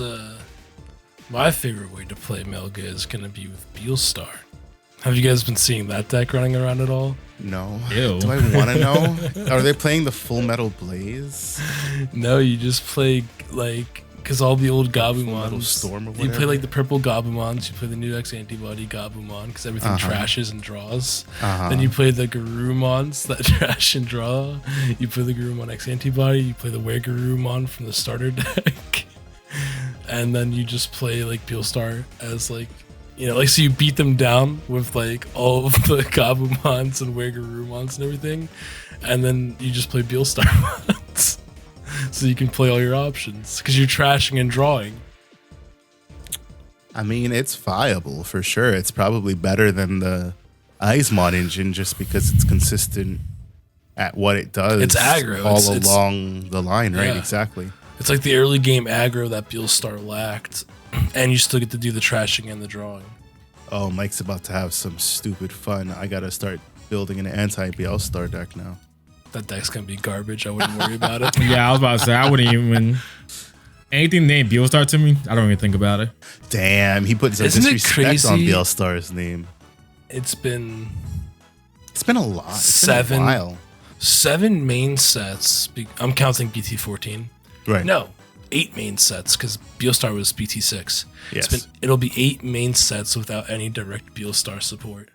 my favorite way to play Melga is going to be with Beelstar. Have you guys been seeing that deck running around at all? No. Ew. Do I want to know? Are they playing the Full Metal Blaze? No, you just play because all the old Metal Gabumons, Storm or you play whatever? like the purple Gabumons, you play the new X Antibody Gabumon because everything trashes and draws. Then you play the Garurumons that trash and draw. You play the Garurumon X Antibody, you play the Weregarurumon from the starter deck. And then you just play like Beelstar as so you beat them down with like all of the Gabumons and Weregarurumons and everything. And then you just play Beelstar mons. So you can play all your options because you're trashing and drawing. I mean, it's viable for sure. It's probably better than the Eismon engine just because it's consistent at what it does. It's aggro. Along the line, right? Yeah. Exactly. It's like the early game aggro that Beelstar lacked, and you still get to do the trashing and the drawing. Oh, Mike's about to have some stupid fun. I gotta start building an anti-Beelstar deck now. That deck's gonna be garbage. I wouldn't worry about it. Yeah, I was about to say I wouldn't even anything named Beelstar to me. I don't even think about it. Damn, he put some Isn't it disrespect on crazy? Beelstar's name. It's been a lot. It's been a 7 while. 7 main sets. I'm counting BT14. Right. No, 8 main sets because Beelstar was BT6. Yes. It'll be 8 main sets without any direct Beelstar support.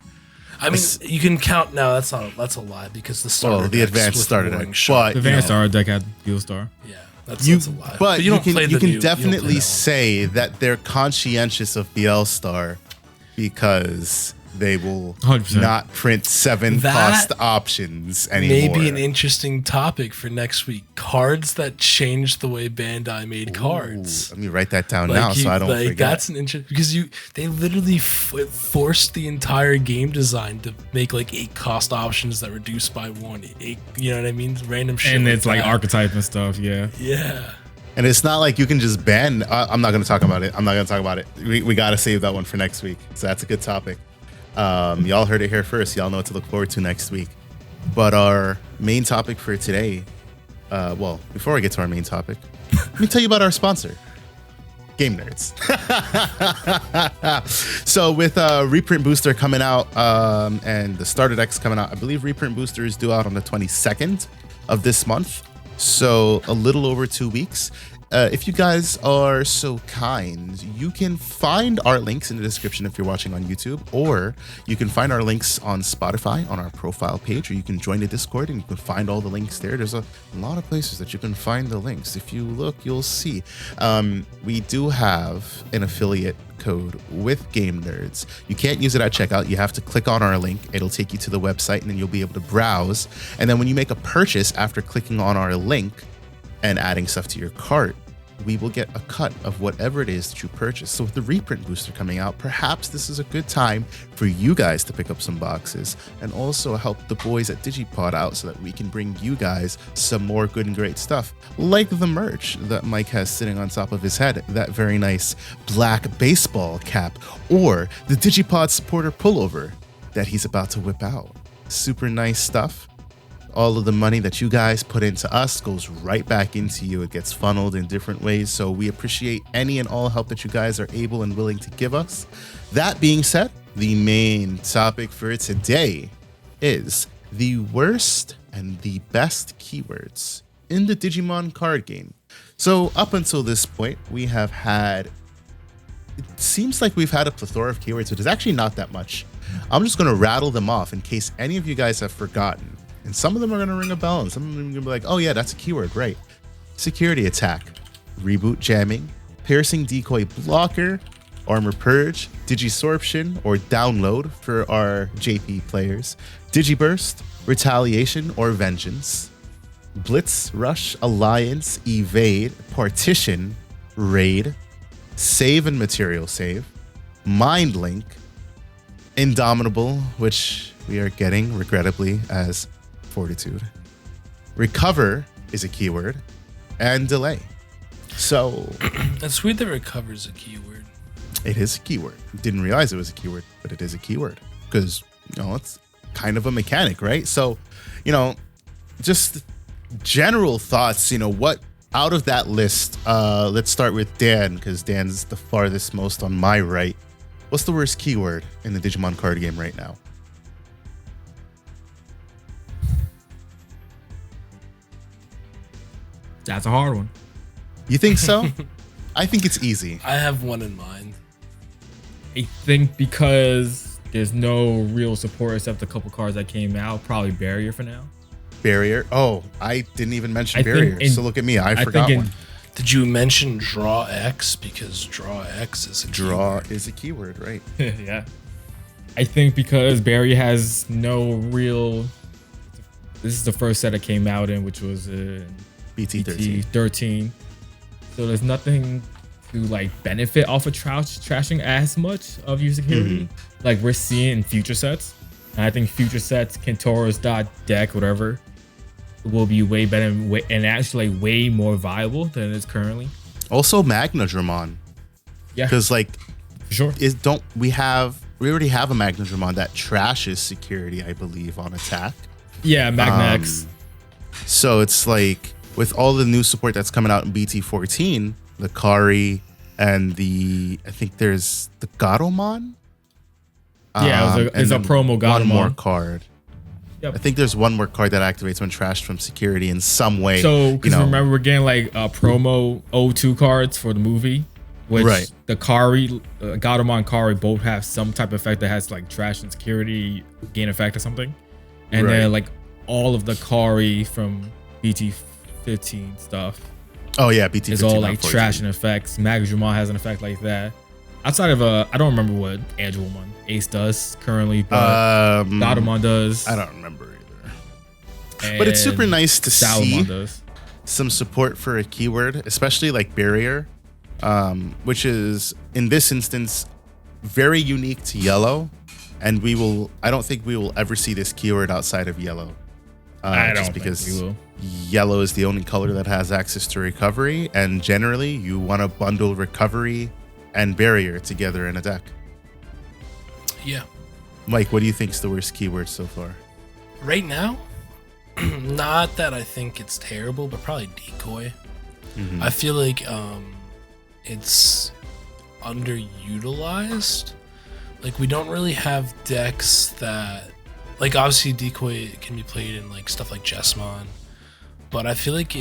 I mean, you can count now. That's a lie because the starter. The decks advanced with starter Roaring deck, Shock. but The Advanced Star deck had Beelstar. Yeah, that's a lie. But you can, play the you can new- you don't play definitely that one. say that they're conscientious of Beelstar because they will 100%. not print 7 That cost options anymore. Maybe an interesting topic for next week. Cards that changed the way Bandai made cards. Let me write that down now so I don't forget. That's an interest because they literally forced the entire game design to make like 8 cost options that reduce by 1. 8, you know what I mean? Random shit. And it's like that. archetype and stuff, yeah. Yeah. And it's not like you can just ban. I'm not going to talk about it. We got to save that one for next week. So that's a good topic. Y'all heard it here first. Y'all know what to look forward to next week. But our main topic for today, before I get to our main topic, let me tell you about our sponsor, Game Nerds. So with Reprint Booster coming out and the starter decks coming out, I believe Reprint Booster is due out on the 22nd of this month. So a little over 2 weeks. If you guys are so kind, you can find our links in the description if you're watching on YouTube, or you can find our links on Spotify on our profile page, or you can join the Discord and you can find all the links there. There's a lot of places that you can find the links. If you look, you'll see. We do have an affiliate code with Game Nerds. You can't use it at checkout. You have to click on our link. It'll take you to the website and then you'll be able to browse. And then when you make a purchase after clicking on our link and adding stuff to your cart, we will get a cut of whatever it is that you purchase. So with the reprint booster coming out, perhaps this is a good time for you guys to pick up some boxes and also help the boys at DigiPod out so that we can bring you guys some more good and great stuff, like the merch that Mike has sitting on top of his head, that very nice black baseball cap, or the DigiPod supporter pullover that he's about to whip out. Super nice stuff. All of the money that you guys put into us goes right back into you. It gets funneled in different ways. So we appreciate any and all help that you guys are able and willing to give us. That being said, the main topic for today is the worst and the best keywords in the Digimon card game. So up until this point, we have had, it seems like we've had a plethora of keywords, but it's actually not that much. I'm just going to rattle them off in case any of you guys have forgotten. And some of them are going to ring a bell, and some of them are going to be like, oh yeah, that's a keyword, right? Security attack, reboot jamming, piercing decoy blocker, armor purge, digisorption or download for our JP players, digiburst, retaliation or vengeance, blitz, rush, alliance, evade, partition, raid, save and material save, mind link, indomitable, which we are getting regrettably as fortitude, recover is a keyword, and delay. So it's weird that recover is a keyword. It is a keyword. Didn't realize it was a keyword, but it is a keyword because, it's kind of a mechanic, right? So, just general thoughts, what out of that list, let's start with Dan because Dan's the farthest most on my right. What's the worst keyword in the Digimon card game right now? That's a hard one. You think so? I think it's easy. I have one in mind. I think because there's no real support except a couple cards that came out, probably Barrier for now. Barrier? Oh, I didn't even mention Barrier. So look at me. I forgot one. Did you mention Draw X? Because Draw X is a Draw keyword. Is a keyword, right? Yeah. I think because Barrier has no real... This is the first set it came out in, which was BT13. So there's nothing to benefit off of trashing as much of your security like we're seeing in future sets. And I think future sets, Kentora's deck, whatever, will be way better and actually way more viable than it is currently. Also Magnadramon. Yeah. Because for sure. We already have a Magnadramon that trashes security, I believe, on attack. Yeah, Magna X. So it's like with all the new support that's coming out in BT14, the Kari and I think there's the Gatomon. Yeah, it's a promo Gatomon. One more card. Yep. I think there's one more card that activates when trashed from security in some way. So, because remember, we're getting promo O2 cards for the movie, which the Kari, Gatomon Kari both have some type of effect that has trash and security gain effect or something. And then all of the Kari from BT15 stuff. Oh yeah, BT15 is all trash and effects. Magnadramon has an effect like that. Outside of I don't remember what Angelomon Ace does currently, but Gatomon does. I don't remember either. But it's super nice to see some support for a keyword, especially like Barrier, which is in this instance very unique to Yellow, and I don't think we will ever see this keyword outside of Yellow. I don't think we will. Yellow is the only color that has access to recovery, and generally you want to bundle recovery and Barrier together in a deck. Yeah. Mike, what do you think is the worst keyword so far? Right now? Not that I think it's terrible, but probably Decoy. I feel like it's underutilized. We don't really have decks that... obviously Decoy can be played in stuff like Jessamon, but I feel like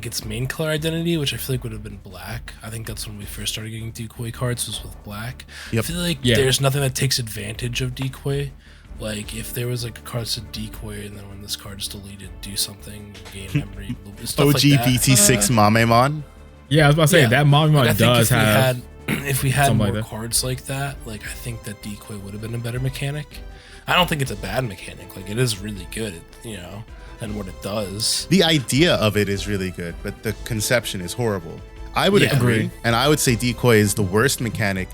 its main color identity, which I feel like would have been black. I think that's when we first started getting Decoy cards, was with black. Yep. I feel like there's nothing that takes advantage of Decoy. If there was a card that said Decoy, and then when this card is deleted, do something, gain memory, stuff OG like that. BT6 Mamemon? Yeah, I was about to say, that Mamemon does have... If we had more cards like that, I think that Decoy would have been a better mechanic. I don't think it's a bad mechanic. It is really good, and what it does. The idea of it is really good, but the conception is horrible. I would agree, and I would say Decoy is the worst mechanic.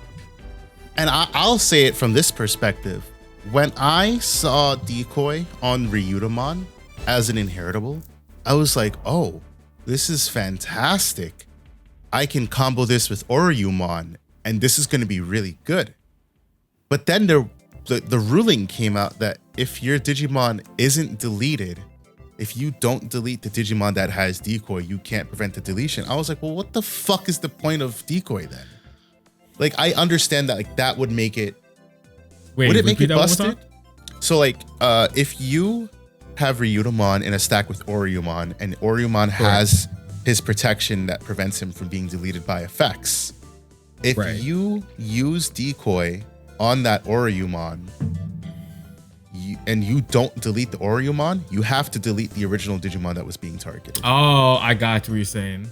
And I'll say it from this perspective. When I saw Decoy on Ryutamon as an inheritable, I was like, oh, this is fantastic. I can combo this with Oryumon, and this is going to be really good. But then there the ruling came out that if your Digimon isn't deleted, if you don't delete the Digimon that has decoy, you can't prevent the deletion. I was like, well, what the fuck is the point of decoy then? Like, I understand that, like, that would make it. Wait, would it make it that one more busted? So, like, if you have Ryudomon in a stack with Oriumon, and Oriumon has his protection that prevents him from being deleted by effects, if you use decoy on that Oriumon, and you don't delete the Oriumon, you have to delete the original Digimon that was being targeted. Oh, I got what you're saying.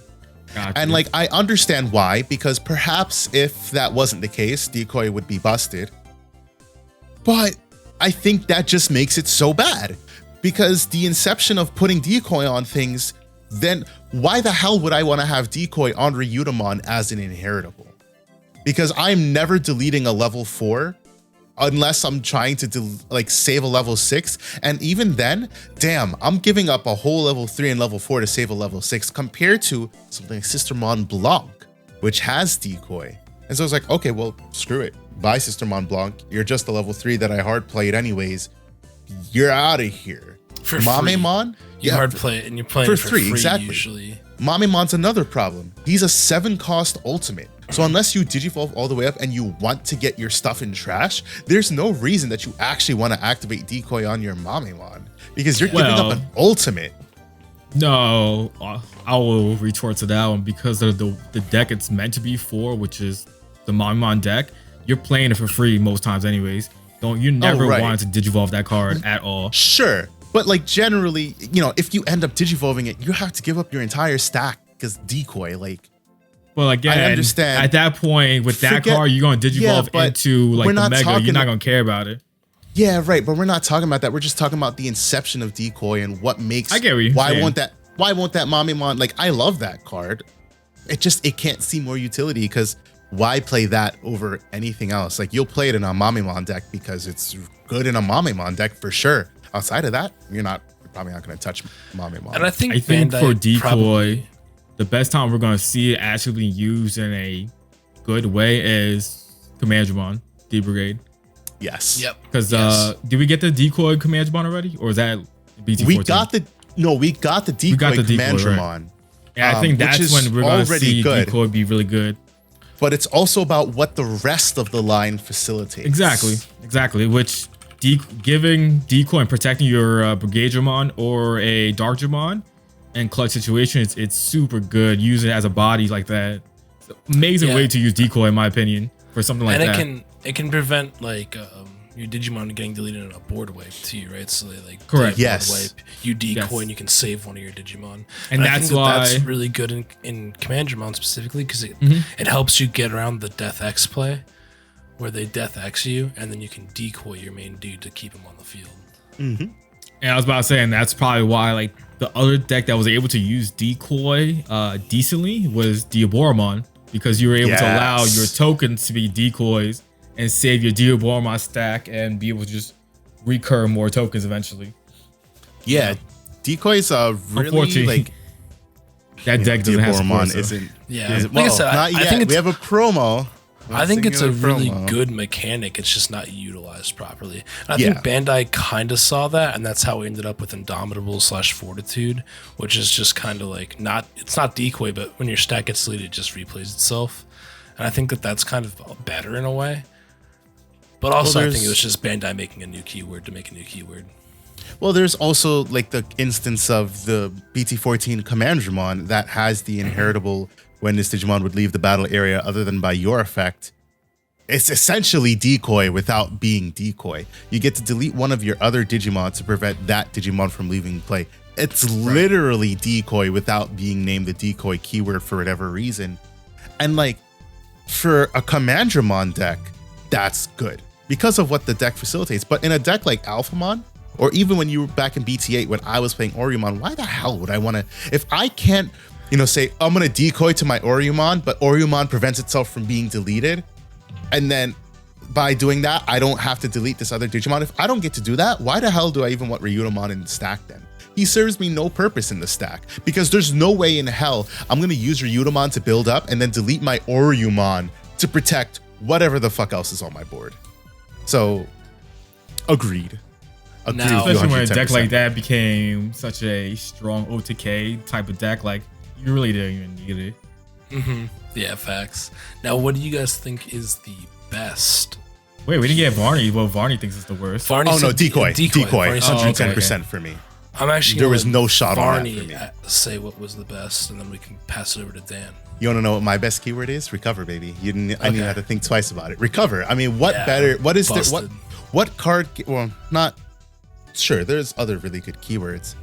And like, I understand why, because perhaps if that wasn't the case, decoy would be busted. But I think that just makes it so bad, because the inception of putting decoy on things, then why the hell would I want to have decoy on Ryudomon as an inheritable? Because I'm never deleting a level 4 unless I'm trying to save a level 6. And even then, damn, I'm giving up a whole level 3 and level 4 to save a level 6 compared to something like Sister Mont Blanc, which has decoy. And so I was like, okay, well, screw it. Bye, Sister Mont Blanc. You're just a level 3 that I hard played anyways. You're out of here. For Mamemon? You hard play it and you're playing for free exactly. usually. Mamemon's another problem. He's a 7 cost ultimate. So unless you digivolve all the way up and you want to get your stuff in trash, there's no reason that you actually want to activate decoy on your Mamemon, because you're giving up an ultimate. No, I will retort to that one, because of the deck it's meant to be for, which is the Mamemon deck. You're playing it for free most times anyways. You never want to digivolve that card at all. Sure. But like, generally, if you end up digivolving it, you have to give up your entire stack because decoy, like. Well, again, I understand. At that point, with that card, you're going to digivolve into like the Mega. You're not going to care about it. Yeah, right. But we're not talking about that. We're just talking about the inception of decoy and what makes. I get what you're saying. Why won't that Mamemon? Like, I love that card. It can't see more utility, because why play that over anything else? Like, you'll play it in a Mamemon deck because it's good in a Mamemon deck for sure. Outside of that, you're probably not going to touch Mamemon. And I think for decoy, the best time we're going to see it actually being used in a good way is Commandramon, D-Brigade. Yes. Yep. Because did we get the decoy Commandramon already, or is that BT14? We got the decoy Commandramon. Right. And I think that's when we're going to see decoy be really good. But it's also about what the rest of the line facilitates. Exactly. Which giving decoy and protecting your Brigadramon or a Darkdramon in clutch situations, it's super good. Use it as a body like that. It's an amazing way to use decoy, in my opinion, for something like that. And it can prevent like your Digimon getting deleted in a board wipe too, right? So they like correct. Board wipe, you decoy, and you can save one of your Digimon. And that's why that's really good in Commandramon specifically, because it helps you get around the Death X play, where they Death X you, and then you can decoy your main dude to keep him on the field. And I was about to say, and that's probably why like the other deck that was able to use decoy decently was Diaboromon, because you were able to allow your tokens to be decoys and save your Diaboromon stack and be able to just recur more tokens eventually. Yeah, decoys really like that deck doesn't have support, so. isn't. Yeah, like I said, not yet. I think we have a promo. I think it's a really good mechanic. It's just not utilized properly. And I think Bandai kind of saw that, and that's how we ended up with Indomitable/Fortitude, which is just kind of like it's not decoy, but when your stack gets deleted, it just replays itself. And I think that's kind of better in a way. But also, I think it was just Bandai making a new keyword to make a new keyword. Well, there's also like the instance of the BT14 Commandramon that has the inheritable when this Digimon would leave the battle area other than by your effect. It's essentially decoy without being decoy. You get to delete one of your other Digimon to prevent that Digimon from leaving play. It's literally decoy without being named the decoy keyword for whatever reason. And like, for a Commandramon deck, that's good because of what the deck facilitates. But in a deck like Alphamon, or even when you were back in BT8 when I was playing Oriumon, why the hell would I want to, if I can't, say I'm going to decoy to my Oriumon, but Oriumon prevents itself from being deleted, and then by doing that, I don't have to delete this other Digimon. If I don't get to do that, why the hell do I even want Ryudomon in the stack then? He serves me no purpose in the stack, because there's no way in hell I'm going to use Ryudomon to build up and then delete my Oriumon to protect whatever the fuck else is on my board. So Agreed. Now, especially when a deck like that became such a strong OTK type of deck, like you really didn't even need it. Mm-hmm. Yeah, facts. Now, what do you guys think is the best? Wait, we didn't get Varney. Well, Varney thinks it's the worst. Oh no, decoy. 110% for me. I'm actually there was no shot on that for me. Say what was the best, and then we can pass it over to Dan. You want to know what my best keyword is? Recover, baby. I didn't have to think twice about it. Recover. I mean, what better? What is there? What card? Well, not sure. There's other really good keywords,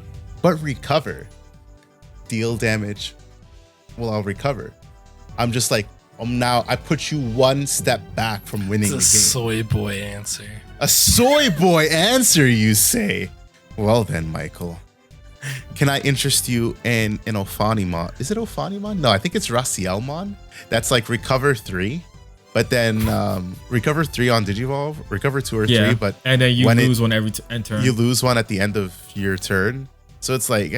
but recover, deal damage. Well, I'll recover. I'm just like, now I put you one step back from winning the game. Soy boy answer. A soy boy answer, you say? Well then, Michael, can I interest you in Ophanimon? Is it Ophanimon? No, I think it's Racielmon. That's like recover 3, but then recover 3 on Digivolve, recover 2 or 3, but and then you lose one every turn. You lose one at the end of your turn. So it's like,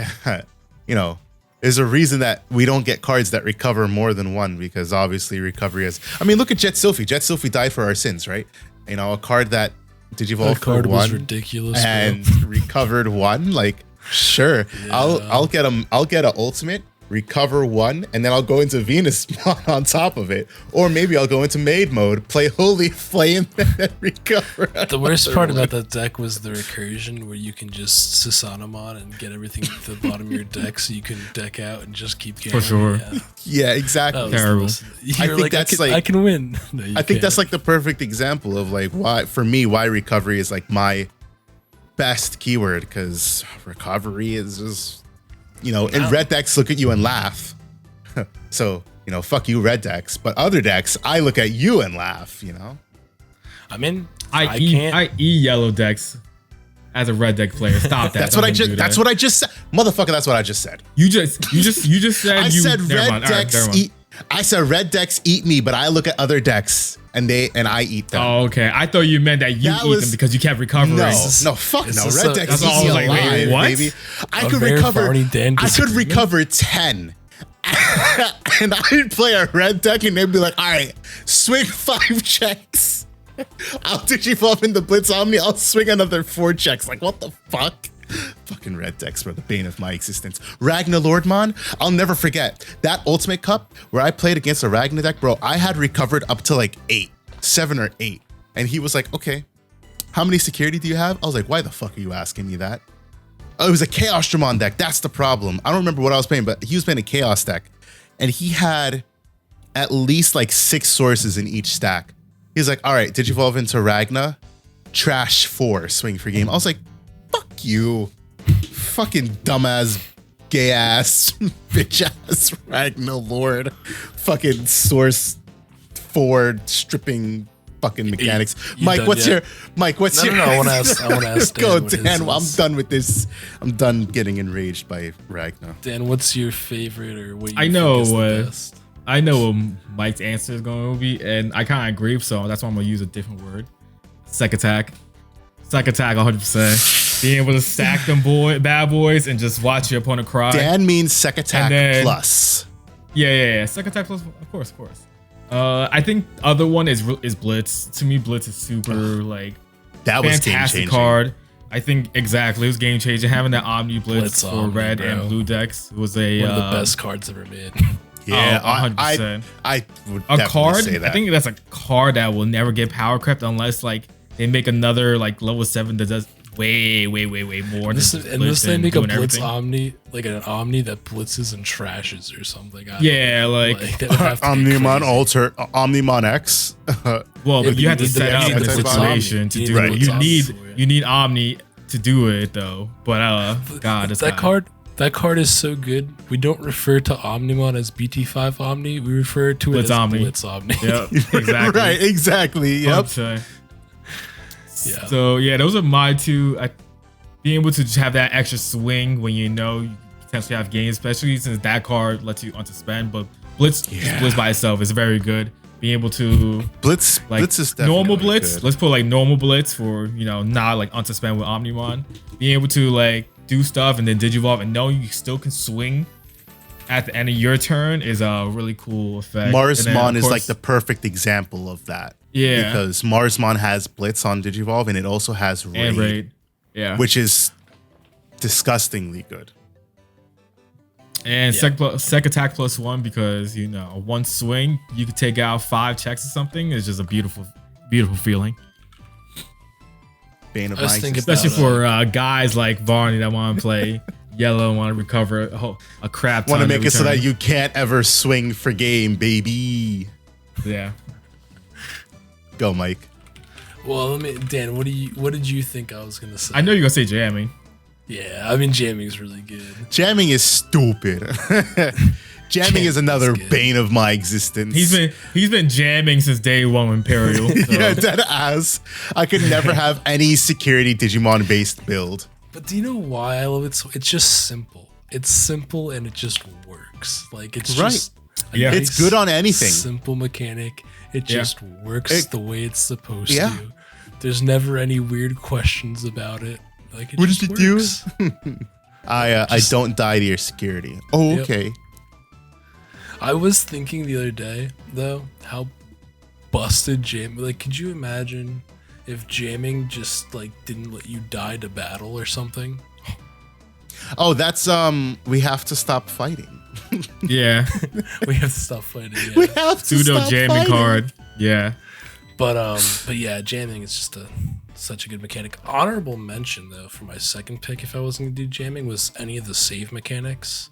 there's a reason that we don't get cards that recover more than one, because obviously recovery is. I mean, look at Jet Sylphie. Jet Sylphie died for our sins, right? A card that Digivolve for 1 was ridiculous, and recovered 1. Like, sure, yeah. I'll get an ultimate, recover 1, and then I'll go into Venus on top of it, or maybe I'll go into Maid mode, play Holy Flame, and then recover. The worst part about that deck was the recursion, where you can just Susanomon and get everything to the bottom of your deck, so you can deck out and just keep going. For sure. Yeah, exactly. Terrible. I can win. No, I think that's like the perfect example of like why recovery is like my best keyword, because recovery is just. In red decks look at you and laugh. So, fuck you, red decks. But other decks, I look at you and laugh, I mean, I eat yellow decks as a red deck player. Stop that. That's what I just said. Motherfucker, that's what I just said. You just said I said red decks eat. I said red decks eat me, but I look at other decks and I eat them. Oh, okay. I thought you meant that you eat them because you kept recovering. No, fuck no. Red decks eat me alive, what? baby. I could recover 10. And I'd play a red deck and they'd be like, all right, swing 5 checks. I'll Digivolve in the Blitz Omni. I'll swing another 4 checks. Like, what the fuck? Fucking red decks were the bane of my existence. Ragnar Lordmon, I'll never forget that Ultimate Cup where I played against a Ragnar deck, bro. I had recovered up to like 7 or 8. And he was like, okay, how many security do you have? I was like, why the fuck are you asking me that? Oh, it was a Chaos Dramon deck. That's the problem. I don't remember what I was playing, but he was playing a Chaos deck. And he had at least like 6 sources in each stack. He's like, all right, Digivolve into Ragnar, trash 4, swing for game. I was like, fuck you. Fucking dumbass, gay ass, bitch ass Ragnar Lord. Fucking source 4 stripping fucking mechanics. Mike, what's your No, I want to ask Dan. Go, Dan. I'm done with this. I'm done getting enraged by Ragnar. Dan, what's your favorite or what you think is the best? I know what Mike's answer is going to be, and I kind of agree, so that's why I'm going to use a different word. Sec attack. 100%. Being able to stack them bad boys and just watch your opponent cry. Dan means sec attack plus. Yeah. Sec attack plus, of course. I think other one is Blitz. To me, Blitz is super that was fantastic card. I think exactly it was game changing. Having that Omni Blitz for red and blue decks was one of the best cards ever made. Yeah, 100%. I would definitely say that. I think that's a card that will never get power crept unless they make another level 7 that does way more. Unless they make a Blitz Omni, like an Omni that blitzes and trashes or something. Omnimon Alter, Omnimon X. Well, but you have to set up the situation to do it. You need Omni to do it though. But that card is so good. We don't refer to Omnimon as BT5 Omni. We refer to it as Blitz Omni. Yep, exactly. Right, exactly. Yep. Yeah. So those are my 2. Being able to just have that extra swing when you potentially have games, especially since that card lets you unsuspend. But Blitz by itself is very good. Being able to Blitz is definitely normal Blitz. Good. Let's put normal Blitz for not unsuspend with Omnimon. Being able to do stuff and then Digivolve and knowing you still can swing at the end of your turn is a really cool effect. Marsmon is the perfect example of that. Yeah. Because Marsmon has Blitz on Digivolve, and it also has Raid, And Raid. Yeah. which is disgustingly good. And sec attack +1 because, you know, one swing, you could take out 5 checks or something. It's just a beautiful, beautiful feeling. Bane of I was my thinking existence. Especially for guys like Varney that want to play yellow and want to recover a crap ton. Want to make every it so that turn. you can't ever swing for game, baby. Yeah. Go, Mike. Well, Dan, what did you think I was gonna say? I know you're going to say jamming. Yeah, I mean jamming's really good. Jamming is stupid. Jamming is another good. bane of my existence. He's been jamming since day one with Imperial. So. Yeah, dead ass. I could never have any security Digimon based build. But do you know why I love it? So it's just simple. It's simple and it just works. Like it's Right. just a Yeah. It's good on anything. Simple mechanic. It Yeah. just works the way it's supposed Yeah. to. There's never any weird questions about it. Like it What just did you works. do? I don't die to your security. Oh, Yep. okay. I was thinking the other day though how busted jamming. Like, could you imagine if jamming just like didn't let you die to battle or something? Oh, that's we have to stop fighting. Yeah. We have to stop fighting. Yeah. We have to Pseudo stop jamming fighting. card. Yeah. But yeah, jamming is just such a good mechanic. Honorable mention though for my second pick, if I wasn't gonna do jamming, was any of the save mechanics,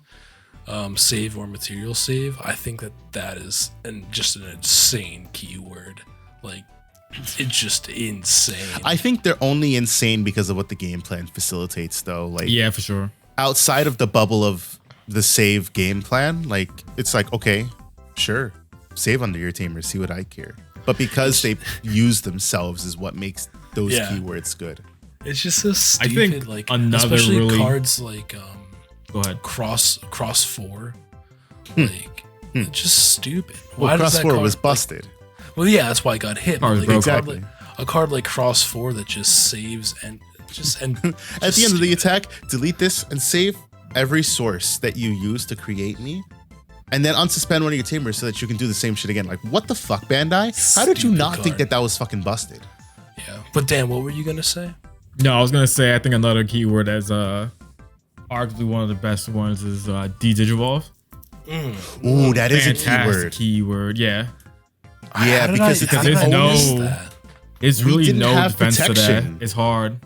save or material save. I think that is just an insane keyword. Like it's just insane. I think they're only insane because of what the game plan facilitates, though. Like, Yeah, for sure. outside of the bubble of the save game plan, like it's like, okay, sure, save under your Tamers, see what I care. But because they use themselves is what makes those keywords good. It's just so stupid. think like another especially really- cards like Go ahead. cross 4. Like it's just stupid. Well, does Cross that 4 card, was like, busted. well, yeah, that's why I got hit. Card Like, broke. Exactly. a card like Cross 4 that just saves and At the end of the attack, delete this and save every source that you use to create me. And then unsuspend one of your Tamers so that you can do the same shit again. Like, what the fuck, Bandai? How did you Stupid not think card. that was fucking busted? Yeah. But Dan, what were you gonna say? No, I was gonna say I think another keyword as arguably one of the best ones is DigiVolve. Ooh, that is a Fantastic keyword. keyword. Yeah. Yeah, because because it's there's no- that? It's We really didn't no have defense to that. protection. It's hard.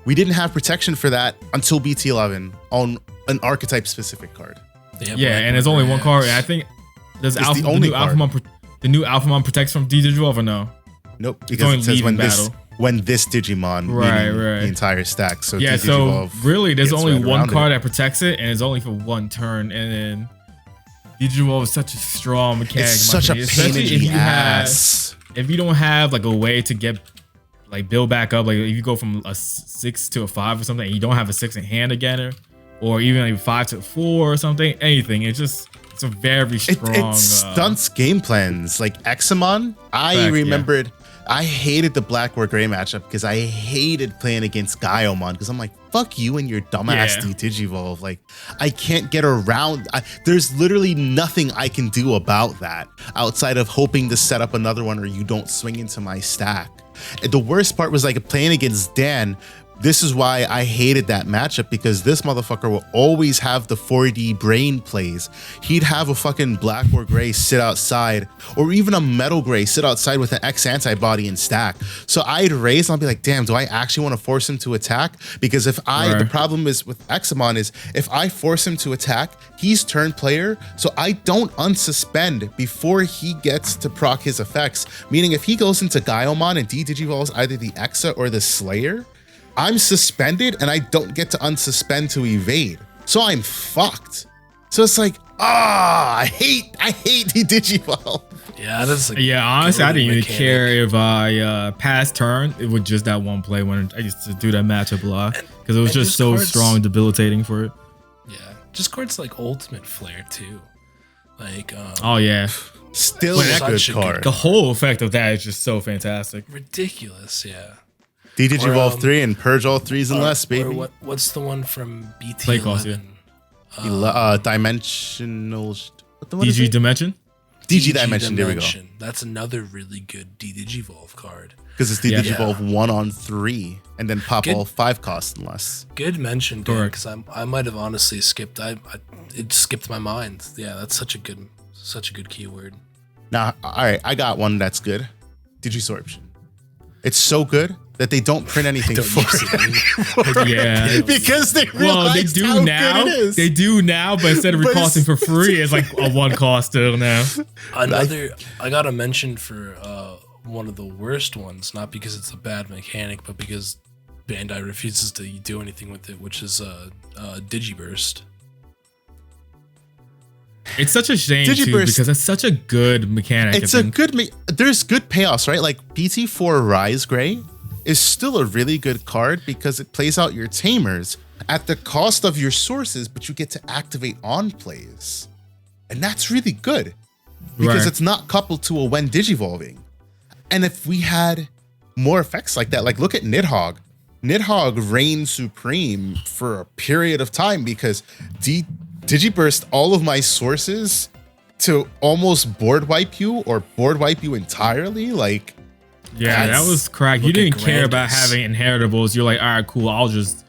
We didn't have protection for that until BT11 on an archetype specific card. Yeah, and there's only one card. And I think there's It's Alpha, the only new card. the new Alphamon protects from DigiVolve or no? Nope, only because it says leaving when this Digimon, Right, meaning right. the entire stack. So Yeah, so Digivolve really there's gets only right one around card it. that protects it, and it's only for one turn. And then DigiVolve is such a strong mechanic. It's in my such a opinion, pain in especially the ass. If you don't have like a way to get like build back up, like if you go from a 6 to a 5 or something, and you don't have a 6 in hand again, or even like 5 to a 4 or something, anything, it's a very strong. It stunts game plans. Like Examon, I Fact, remembered I hated the black or gray matchup because I hated playing against Gaiomon because I'm like, fuck you and your dumbass Yeah. Digivolve. Like, I can't get around. There's literally nothing I can do about that outside of hoping to set up another one or you don't swing into my stack. And the worst part was like playing against Dan. This is why I hated that matchup, because this motherfucker will always have the 4D brain plays. He'd have a fucking black or gray sit outside, or even a metal gray sit outside with an X antibody and stack. So I'd raise and I'll be like, damn, do I actually want to force him to attack? Because if the problem is with Examon is if I force him to attack, he's turn player, so I don't unsuspend before he gets to proc his effects. Meaning if he goes into Gaiomon and D-Digivolves either the Exa or the Slayer, I'm suspended and I don't get to unsuspend to evade. So I'm fucked. So it's like, I hate the Digivolve. Yeah, that's like honestly, I didn't even mechanic. care if I passed turn. It was just that one play when I used to do that matchup a lot because it was and just just so cards- strong, and debilitating for it. Yeah, just cards like Ultimate Flare too. Like, Oh yeah, Still Well, a such good a good card. the whole effect of that is just so fantastic. ridiculous. Yeah. D-Digivolve Or, 3 and purge all 3s and less, baby. Or what's the one from BT? Play cost, yeah. Dimensional. What is DG it? Dimension. Dimension. There we go. That's another really good Digivolve card. Because it's the Digivolve 1 on 3, and then pop all 5 costs and less. Good mention, Dan, because I might have honestly skipped. It skipped my mind. Yeah, that's such a good keyword. Now, all right, I got one that's good. Digisorption. It's so good that they don't print anything for it. Yeah, because they realize how good it is. They do now, but instead of recosting for free, it's like a 1 cost still now. I got a mention for one of the worst ones, not because it's a bad mechanic, but because Bandai refuses to do anything with it, which is Digiburst. It's such a shame too, because it's such a good mechanic. It's a good. There's good payoffs, right? Like BT4 Rise Gray is still a really good card because it plays out your Tamers at the cost of your sources, but you get to activate on plays, and that's really good because it's not coupled to a when digivolving. And if we had more effects like that, like look at Nidhogg. Nidhogg reigned supreme for a period of time because Digiburst all of my sources to almost board wipe you or board wipe you entirely. Like, yeah, that was cracked. You didn't care about having inheritables. You're like, all right, cool. I'll just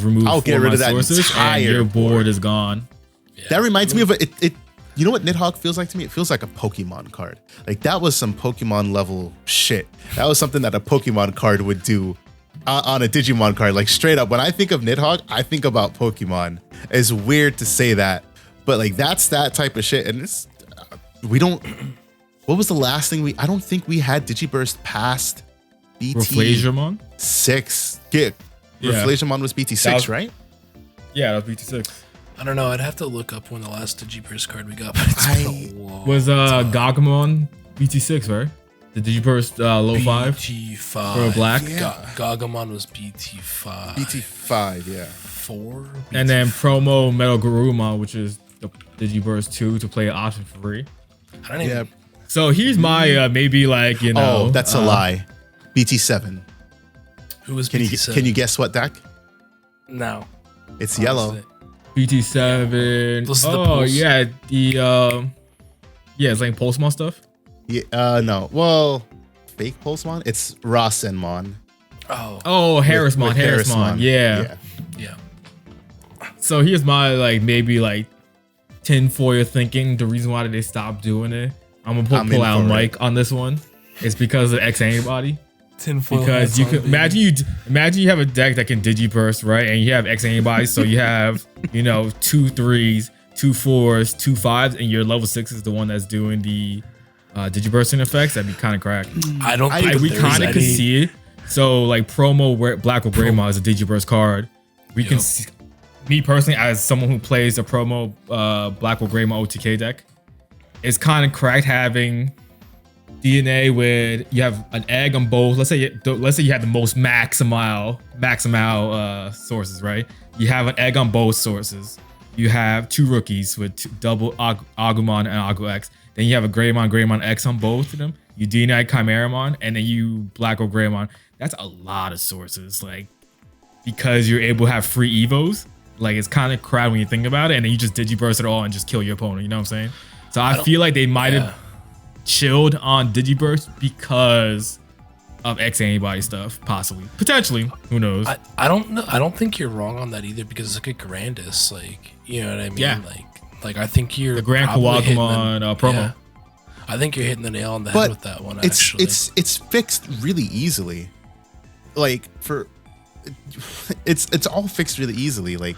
remove. I'll get rid of that sources, and your board is gone. Yeah. That reminds me of it. You know what Nidhogg feels like to me? It feels like a Pokemon card. Like that was some Pokemon level shit. That was something that a Pokemon card would do on a Digimon card. Like straight up, when I think of Nidhogg, I think about Pokemon. It's weird to say that, but like that's that type of shit. And it's we don't. What was the last thing I don't think we had Digiburst past BT Reflagemon 6. Yeah, Reflagemon was BT6, right? Yeah, that was BT6. I don't know. I'd have to look up when the last Digiburst card we got. But it's been a long was Gagamon BT6, right? The Digiburst low 5? BT5. For black? Yeah. Gagamon was BT5. BT5, yeah. 4? And then promo Metal Garurumon, which is the Digiburst 2 to play an option for free. I don't even... So here's my maybe like, you know... Oh, that's a lie. BT7. Who was BT7? Can you guess what deck? No. It's yellow. BT7. It's like Pulsemon stuff. Yeah, no. Well, fake Pulsemon? It's Rasenmon. Oh, Harrismon. Yeah. So here's my like maybe like tinfoil thinking. The reason why they stopped doing it. I'm gonna pull out Mike on this one. It's because of X Antibody. Tinfoil. Because you could imagine you have a deck that can Digiburst, right? And you have X Antibodies, so you have 2 3s, 2 4s, 2 5s, and your level 6 is the one that's doing the Digibursting effects. That'd be kind of cracked. I don't think we kind of could see it. So like promo Black or Greymon is a Digiburst card. We can see, me personally, as someone who plays the promo Black or Greymon OTK deck, it's kind of cracked having DNA with you have an egg on both. Let's say you have the most maximal sources, right? You have an egg on both sources. You have 2 rookies with double Agumon and Agu X. Then you have a Greymon X on both of them. You DNA Chimeramon, and then you Black or Greymon. That's a lot of sources, like because you're able to have free evos. Like it's kind of crowded when you think about it, and then you just Digiburst it all and just kill your opponent. You know what I'm saying? So I feel like they might have chilled on Digiburst because of X Antibody stuff, possibly, potentially. Who knows? I don't know. I don't think you're wrong on that either because it's like a Grandis, like you know what I mean? Yeah. Like I think you're the Grand Kawagumon promo. Yeah. I think you're hitting the nail on the head with that one. Actually, it's fixed really easily. Like it's all fixed really easily. Like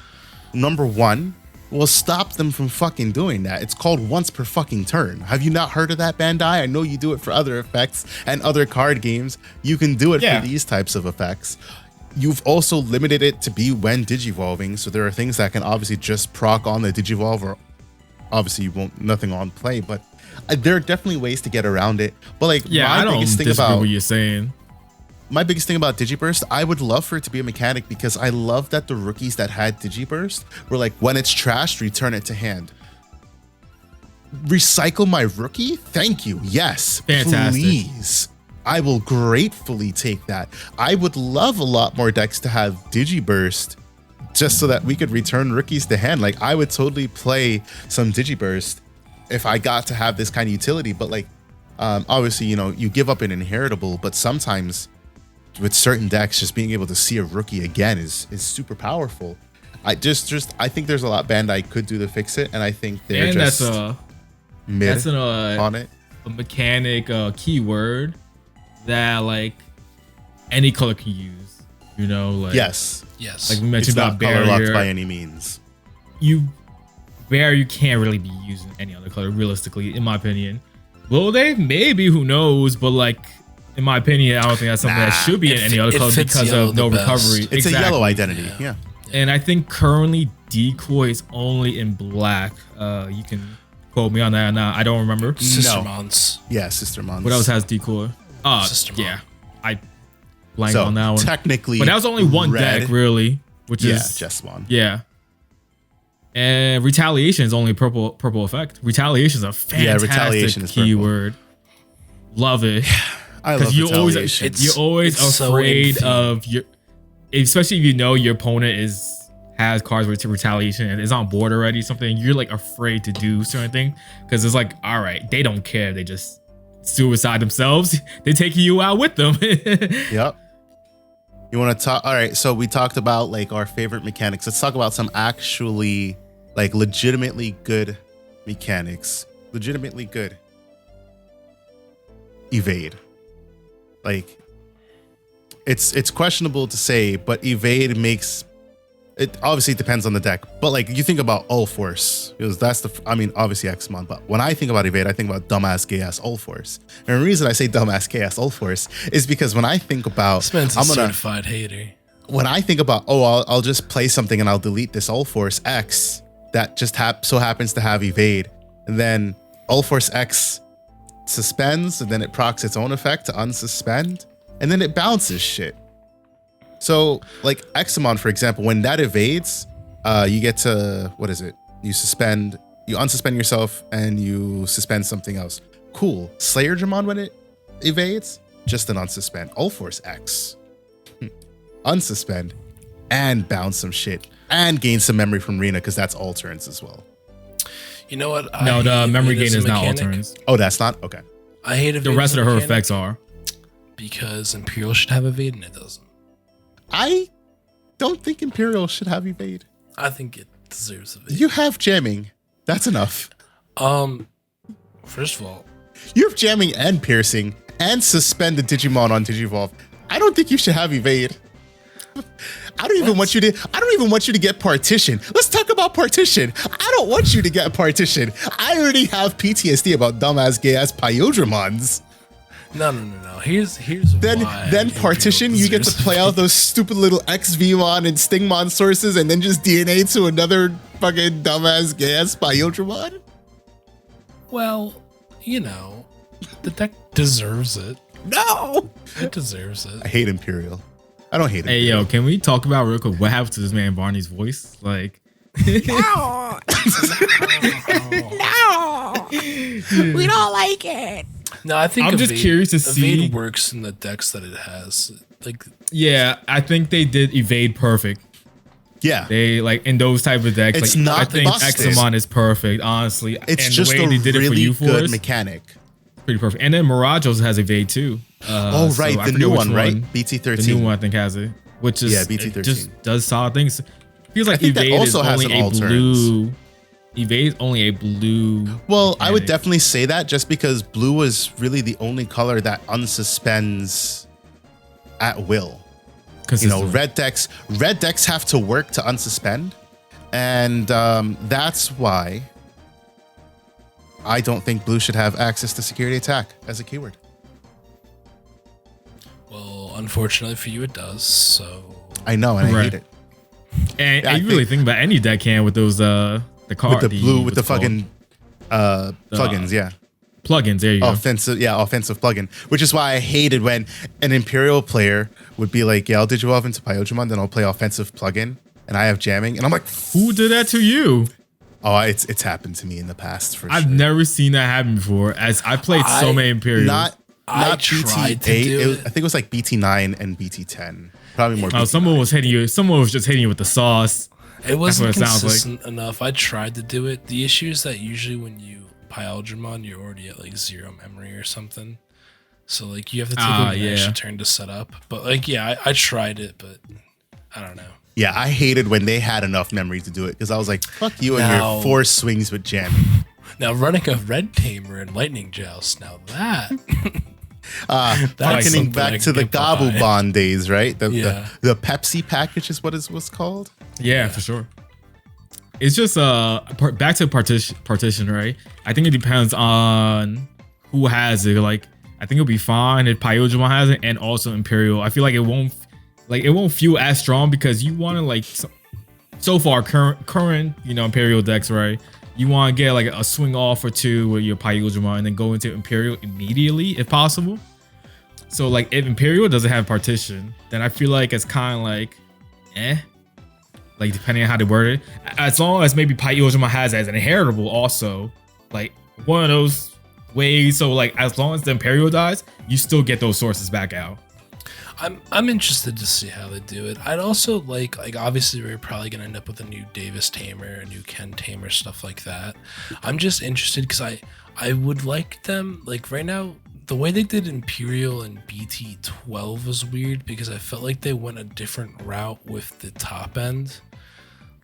number one, will stop them from fucking doing that. It's called once per fucking turn. Have you not heard of that, Bandai? I know you do it for other effects and other card games. You can do it for these types of effects. You've also limited it to be when digivolving, so there are things that can obviously just proc on the digivolve, or obviously you won't nothing on play, but there are definitely ways to get around it. But like I don't disagree with what you're saying. My biggest thing about Digiburst, I would love for it to be a mechanic because I love that the rookies that had Digiburst were like, when it's trashed, return it to hand. Recycle my rookie? Thank you. Yes. Fantastic. Please. I will gratefully take that. I would love a lot more decks to have Digiburst just so that we could return rookies to hand. Like I would totally play some Digiburst if I got to have this kind of utility. But like, obviously, you know, you give up an inheritable, but sometimes with certain decks, just being able to see a rookie again is super powerful. I think there's a lot Bandai could do to fix it, and I think they're that's on it. A mechanic keyword that like any color can use. You know, like yes, like we mentioned about color barrier locked by any means. Barrier can't really be used in any other color, realistically, in my opinion. Will they? Maybe, who knows? But like, in my opinion, I don't think that's something that should be in any other color because of no recovery. It's a yellow identity, yeah. And I think currently Decoy is only in black. You can quote me on that or not. I don't remember. Sistermons. Yeah, Sistermons. What else has Decoy? Sistermon. Yeah. I blanked on that one. Technically, but that was only one deck, really, which is just one. Yeah. And retaliation is only purple effect. Retaliation is a fantastic keyword. Love it. I love retaliation. You're always afraid of your, especially if you know your opponent has cards with retaliation and is on board already. Something you're like afraid to do certain thing because it's like, all right, they don't care. They just suicide themselves. They're taking you out with them. Yep. You want to talk? All right. So we talked about like our favorite mechanics. Let's talk about some actually like legitimately good mechanics. Legitimately good. Evade. Like it's questionable to say, but evade makes it obviously depends on the deck. But like you think about All Force, because that's obviously Xmon, but when I think about evade, I think about dumbass gay ass All Force. And the reason I say dumbass gay ass All Force is because when I think about certified hater. When I think about I'll just play something and I'll delete this All Force X that just so happens to have evade, and then All Force X suspends, and then it procs its own effect to unsuspend, and then it bounces shit. So like Xamon, for example, when that evades, you get to, what is it? You unsuspend yourself and you suspend something else. Cool. Slayer Dramon, when it evades, just an unsuspend. All Force X. Unsuspend and bounce some shit and gain some memory from Rena, because that's all turns as well. You know what? No, the memory gain is not all turns. Oh, that's not? Okay. I hate evade. The rest of her effects are. Because Imperial should have evade and it doesn't. I don't think Imperial should have evade. I think it deserves evade. You have jamming. That's enough. First of all, you have jamming and piercing and suspended Digimon on Digivolve. I don't think you should have evade. I don't even want you to get partition. Let's talk about partition. I don't want you to get partition. I already have PTSD about dumbass gay ass Pyodramons. No. Here's why. Then partition, you get to play out those stupid little XVmon and Stingmon sources and then just DNA to another fucking dumbass gay ass Pyodramon. Well, you know, the deck deserves it. No, it deserves it. I hate Imperial. I don't hate it. Hey, yo, can we talk about real quick what happened to this man Barney's voice? Like, no, we don't like it. No, I think I'm just curious to see. Evade works in the decks that it has. Like, yeah, I think they did evade perfect. Yeah, they like in those type of decks. It's like, not I think busted. Xamon is perfect. Honestly, it's and just the way a they did really it for good U-Force, mechanic. Pretty perfect. And then Mirajos has evade too. Oh right, so the new one, right? BT13. The new one I think has it, which is BT13 just does solid things. Feels like evade also is only a blue. Evade is only a blue. Well, mechanic. I would definitely say that just because blue was really the only color that unsuspends at will. You know, red decks have to work to unsuspend, and that's why I don't think blue should have access to security attack as a keyword. Well, unfortunately for you, it does. So I know, and I hate it. And you really think about any deck can with those the card with the blue with the fucking plugins, yeah. Plugins, there you go. Offensive plugin. Which is why I hated when an Imperial player would be like, yeah, I'll Digivolve into Pyodramon, then I'll play offensive plugin, and I have jamming, and I'm like, who did that to you? Oh, it's happened to me in the past for I've sure. never seen that happen before. As I played so many Imperials. Not BT8. I think it was like BT9 and BT10. Probably more. Oh, someone was hitting you. Someone was just hitting you with the sauce. It wasn't consistent enough. I tried to do it. The issue is that usually when you Pyogemon, you're already at like 0 memory or something. So like you have to take an extra turn to set up. But like I tried it, but I don't know. Yeah, I hated when they had enough memory to do it because I was like, fuck you and your 4 swings with jamming. Now running a red tamer and lightning joust, now that harkening back to the Gobblebon days, right? The Pepsi package is what it's called. Yeah, for sure. It's just back to partition, right? I think it depends on who has it. Like, I think it'll be fine if Pyogemon has it, and also Imperial. I feel like it won't feel as strong because you want to like so far current Imperial decks, right? You want to get like a swing off or 2 with your Pyogemon and then go into Imperial immediately if possible. So like if Imperial doesn't have partition, then I feel like it's kind of like like depending on how they word it. As long as maybe Pyogemon has it as an inheritable also, like one of those ways. So like as long as the Imperial dies, you still get those sources back out. I'm interested to see how they do it. I'd also like obviously we're probably gonna end up with a new Davis Tamer, a new Ken Tamer, stuff like that. I'm just interested because I would like them like right now. The way they did Imperial and BT12 was weird because I felt like they went a different route with the top end.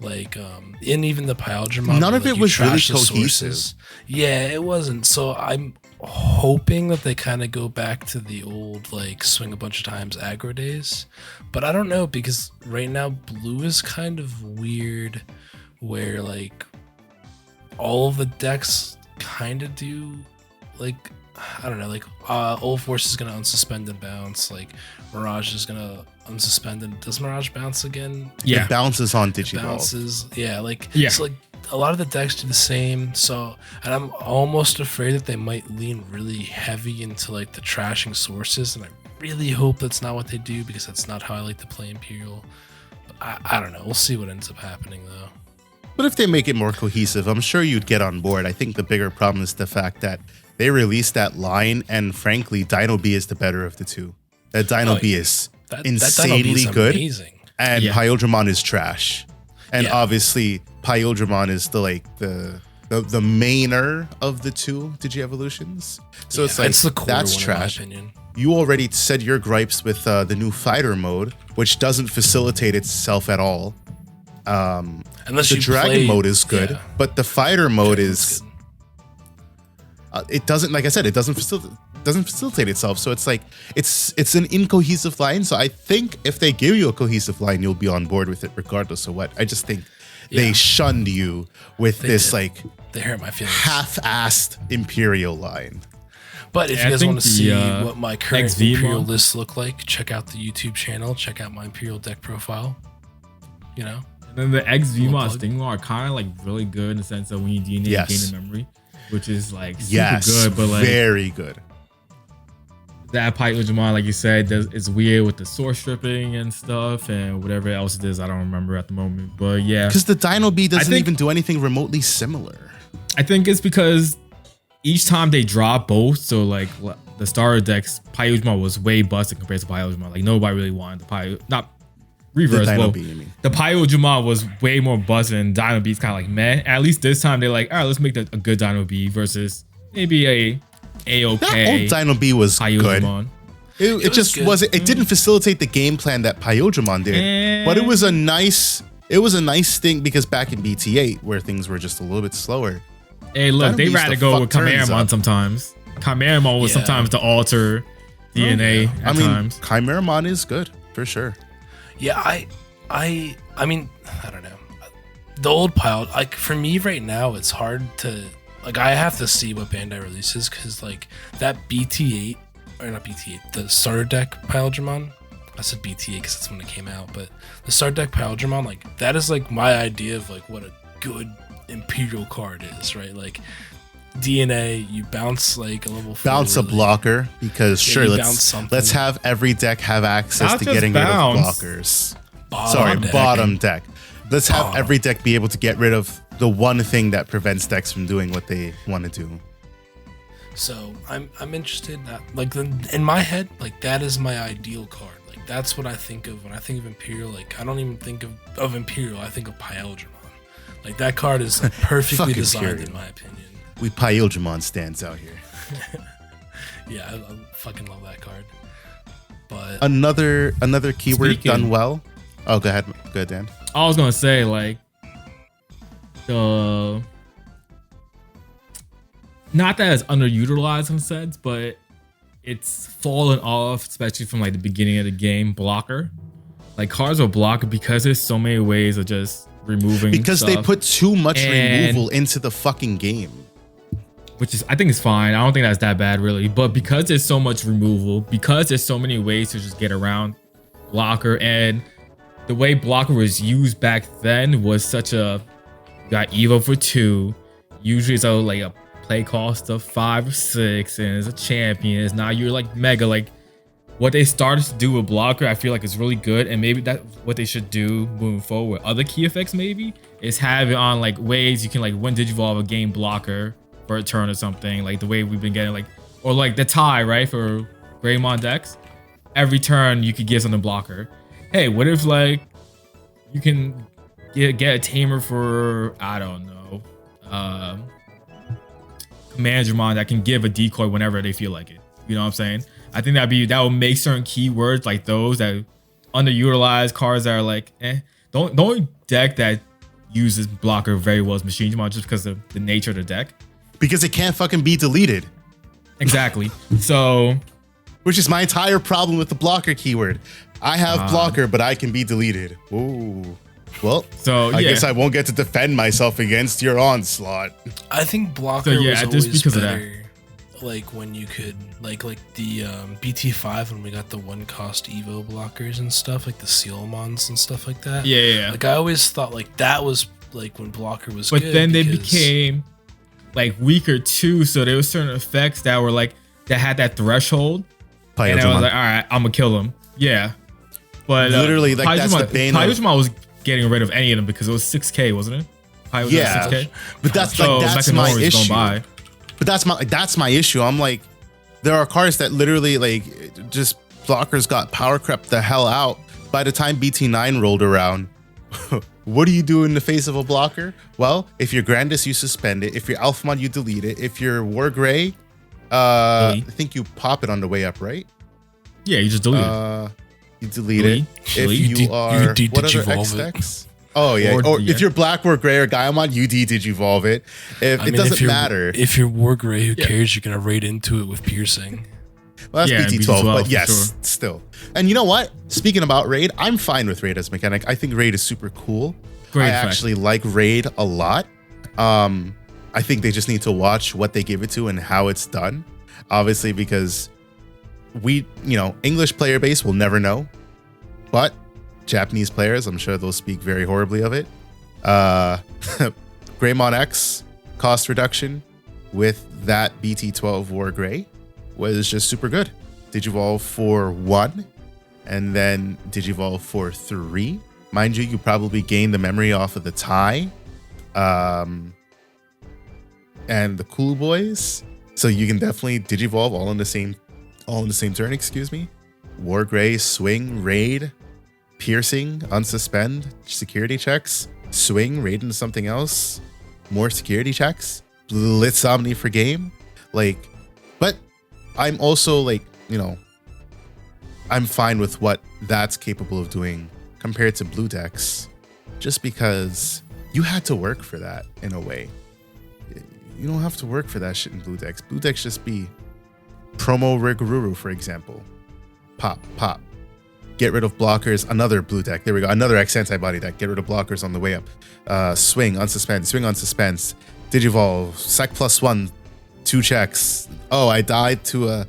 Like and even the Pyogemon, none of it was really cohesive. Sources. Yeah, it wasn't. So I'm hoping that they kind of go back to the old like swing a bunch of times aggro days, but I don't know because right now blue is kind of weird where like all of the decks kind of do like I don't know, like Old Force is gonna unsuspend and bounce, like Mirage is gonna unsuspend and does Mirage bounce again? Yeah, it bounces on DigiGuard. Bounces, so like a lot of the decks do the same. So, and I'm almost afraid that they might lean really heavy into like the trashing sources, and I really hope that's not what they do because that's not how I like to play Imperial. But I don't know. We'll see what ends up happening though. But if they make it more cohesive, I'm sure you'd get on board. I think the bigger problem is the fact that they released that line, and frankly, Dino B is the better of the two. That Dino B is insanely good, amazing. And Pyogemon is trash. And obviously, Pyogemon is the mainer of the two Digi-evolutions. So it's like, the that's one, trash. in my opinion. You already said your gripes with the new fighter mode, which doesn't facilitate itself at all. Unless the dragon mode is good, but the fighter mode is... it doesn't, like I said, it doesn't facilitate itself. So it's like it's an incohesive line. So I think if they give you a cohesive line, you'll be on board with it regardless of what. I just think they shunned you with this like they hurt my feelings. Half-assed Imperial line. But if you guys want to see what my current Imperial lists look like, check out the YouTube channel. Check out my Imperial deck profile. You know. And then the XVMon Stingmon are kind of like really good in the sense that when you DNA gain the memory, which is like super good, but like very good. That Pyogemon, like you said, it's weird with the source stripping and stuff and whatever else it is. I don't remember at the moment, but yeah. Because the Dino B doesn't even do anything remotely similar. I think it's because each time they drop both, so like the starter decks, Pyogemon was way busted compared to Pyogemon. Like nobody really wanted the not reverse. The Dino B, you mean? The Pyogemon was way more busted and Dino B's kind of like meh. At least this time they're like, all right, let's make a good Dino B versus maybe a AOK. That old Dino B was Pyogemon. Good. It just wasn't. It didn't facilitate the game plan that Pyogemon did, but it was a nice thing because back in BT8 where things were just a little bit slower. Hey, look, they rather go with Chimeramon sometimes. Chimeramon was sometimes to alter DNA at times. Chimeramon is good for sure. Yeah, I mean, I don't know. The old pile, like for me right now, it's hard to like. I have to see what Bandai releases because like that BT8 or not BT8, the starter deck Pyogemon. I said BT8 because that's when it came out, but the starter deck Pyogemon, like that is like my idea of like what a good Imperial card is, right? Like DNA, you bounce like a level 4. Bounce a blocker because let's have every deck have access to getting rid of blockers. Bottom deck. Let's have every deck be able to get rid of the one thing that prevents decks from doing what they want to do. So I'm interested. Like in my head, like that is my ideal card. Like that's what I think of when I think of Imperial. Like I don't even think of Imperial. I think of Pyogemon. Like that card is perfectly designed in my opinion. We Pyogemon stands out here. Yeah, I fucking love that card. But Another keyword Speaking- done well. Oh, go ahead, Dan. I was gonna say like the not that it's underutilized in a sense, but it's fallen off, especially from like the beginning of the game. Blocker, like cards are blocker because there's so many ways of just removing. Because they stuff, put too much And- removal into the fucking game. which is I think is fine. I don't think that's that bad really, but because there's so much removal, because there's so many ways to just get around blocker, and the way blocker was used back then was such a you got Evo for 2. Usually it's like a play cost of 5 or 6, and it's a champion. It's now you're like mega. Like what they started to do with blocker, I feel like is really good, and maybe that's what they should do moving forward. Other key effects maybe is have it on like ways you can like when Digivolve a game blocker for a turn or something, like the way we've been getting like, or like the tie right for Greymon decks. Every turn you could give something blocker. Hey, what if like you can get a tamer for I don't know, Commandramon that can give a decoy whenever they feel like it. You know what I'm saying? I think that would make certain keywords like those that underutilized cards that are like the only deck that uses blocker very well is Machine Jamon just because of the nature of the deck. Because it can't fucking be deleted. Exactly. So Which is my entire problem with the blocker keyword. I have blocker, but I can be deleted. Ooh. Well, So, I yeah. guess I won't get to defend myself against your onslaught. I think blocker So, yeah, was just always because of that. better. Like when you could like the BT5 when we got the 1-cost Evo blockers and stuff, like the Sealmons and stuff like that. yeah. Like I always thought like that was like when blocker was But good. then they because- became like weaker too. So there was certain effects that were like that had that threshold. And I was Pyogemon. like, all right, I'm gonna kill them. Yeah. But Literally, like, that's the bane of- Pyogemon was getting rid of any of them because it was 6K, wasn't it? Py was Yeah. 6K. But that's So like that's my Mechanor was going issue. by. But that's my issue. I'm like, there are cards that literally like just blockers got power crept the hell out. By the time BT9 rolled around, what do you do in the face of a blocker? Well, if you're Grandis, you suspend it. If you're Alphamon, you delete it. If you're War Gray, I Delete. think you pop it on the way up, right? Yeah, you just delete it. You delete Delete. it. If Delete. you You are what other de-digivolve X it. decks? Oh yeah. Or- If you're Black War Gray or Gaiamon, you digivolve it. If I it mean, doesn't if you're, matter. If you're War Gray, who cares? You're gonna raid into it with piercing. Well, that's Yeah, BT12, BT12 but for yes, sure. still. And you know what? Speaking about Raid, I'm fine with Raid as a mechanic. I think Raid is super cool. Great I effect. actually like Raid a lot. I think they just need to watch what they give it to and how it's done. Obviously, because English player base will never know. But Japanese players, I'm sure they'll speak very horribly of it. Greymon X cost reduction with that BT12 War Gray was just super good. Digivolve for 1 and then Digivolve for 3. Mind you, you probably gain the memory off of the tie and the Cool Boys. So you can definitely Digivolve all in the same turn, excuse me. War Gray, swing, raid, piercing, unsuspend, security checks, swing, raid into something else, more security checks, Blitz Omni for game. But I'm also I'm fine with what that's capable of doing compared to blue decks, just because you had to work for that in a way. You don't have to work for that shit in blue decks. Blue decks just be promo Rigururu, for example. Pop. Get rid of blockers. Another blue deck. There we go. Another X antibody deck. Get rid of blockers on the way up. Swing, unsuspend. Swing, unsuspense. Digivolve. Sec +1. 2 checks. Oh, I died to a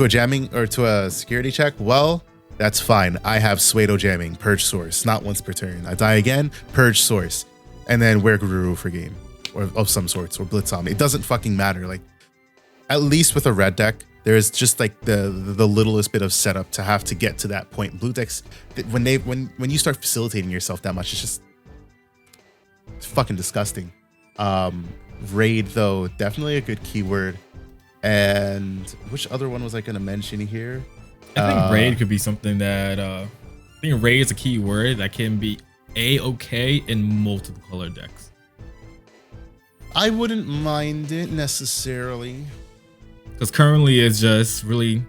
jamming or to a security check. Well, that's fine. I have Suedo jamming. Purge source. Not once per turn. I die again. Purge source. And then wear Guru for game. Or of some sorts. Or Blitz on me. It doesn't fucking matter. Like, at least with a red deck, there's just like the littlest bit of setup to have to get to that point. Blue decks, when you start facilitating yourself that much, it's fucking disgusting. Raid though, definitely a good keyword. And which other one was I gonna mention here? I think raid could be something that I think raid is a key word that can be okay in multiple color decks. I wouldn't mind it necessarily. Because currently it's just really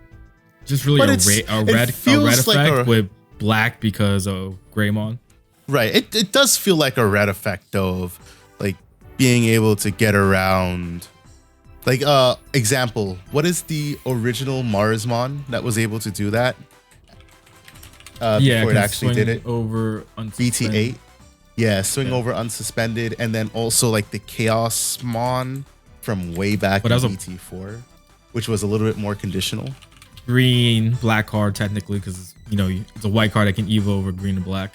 But a red effect with black because of Greymon. Right. It does feel like a red effect though, of like being able to get around. Like example, what is the original Marsmon that was able to do that? Before it actually did it. Over BT8. Yeah, swing over unsuspended, and then also like the Chaosmon from way back in BT4, which was a little bit more conditional. Green, black card technically, because it's a white card that can evo over green and black.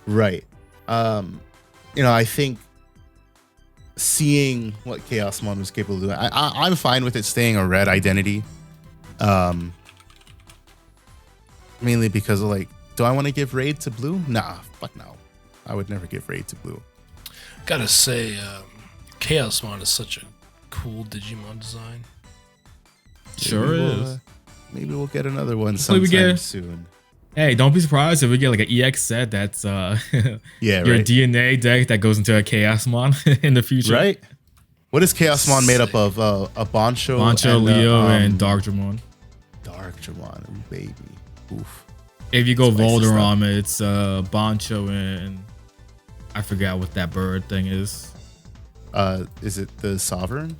Right. I think seeing what Chaosmon was capable of doing, I'm fine with it staying a red identity. Mainly because of like, do I want to give raid to blue? Nah, fuck no. I would never give raid to blue. Gotta say, Chaosmon is such a cool Digimon design. Sure is. Maybe we'll get another one sometime soon. Hey, don't be surprised if we get like an EX set that's your DNA deck that goes into a Chaosmon in the future. Right. What is Chaosmon made up of? A Boncho, Leo, and Darkdramon. Darkdramon, baby. Oof. If you go Volderom, it's Boncho and I forgot what that bird thing is. Is it the Sovereign?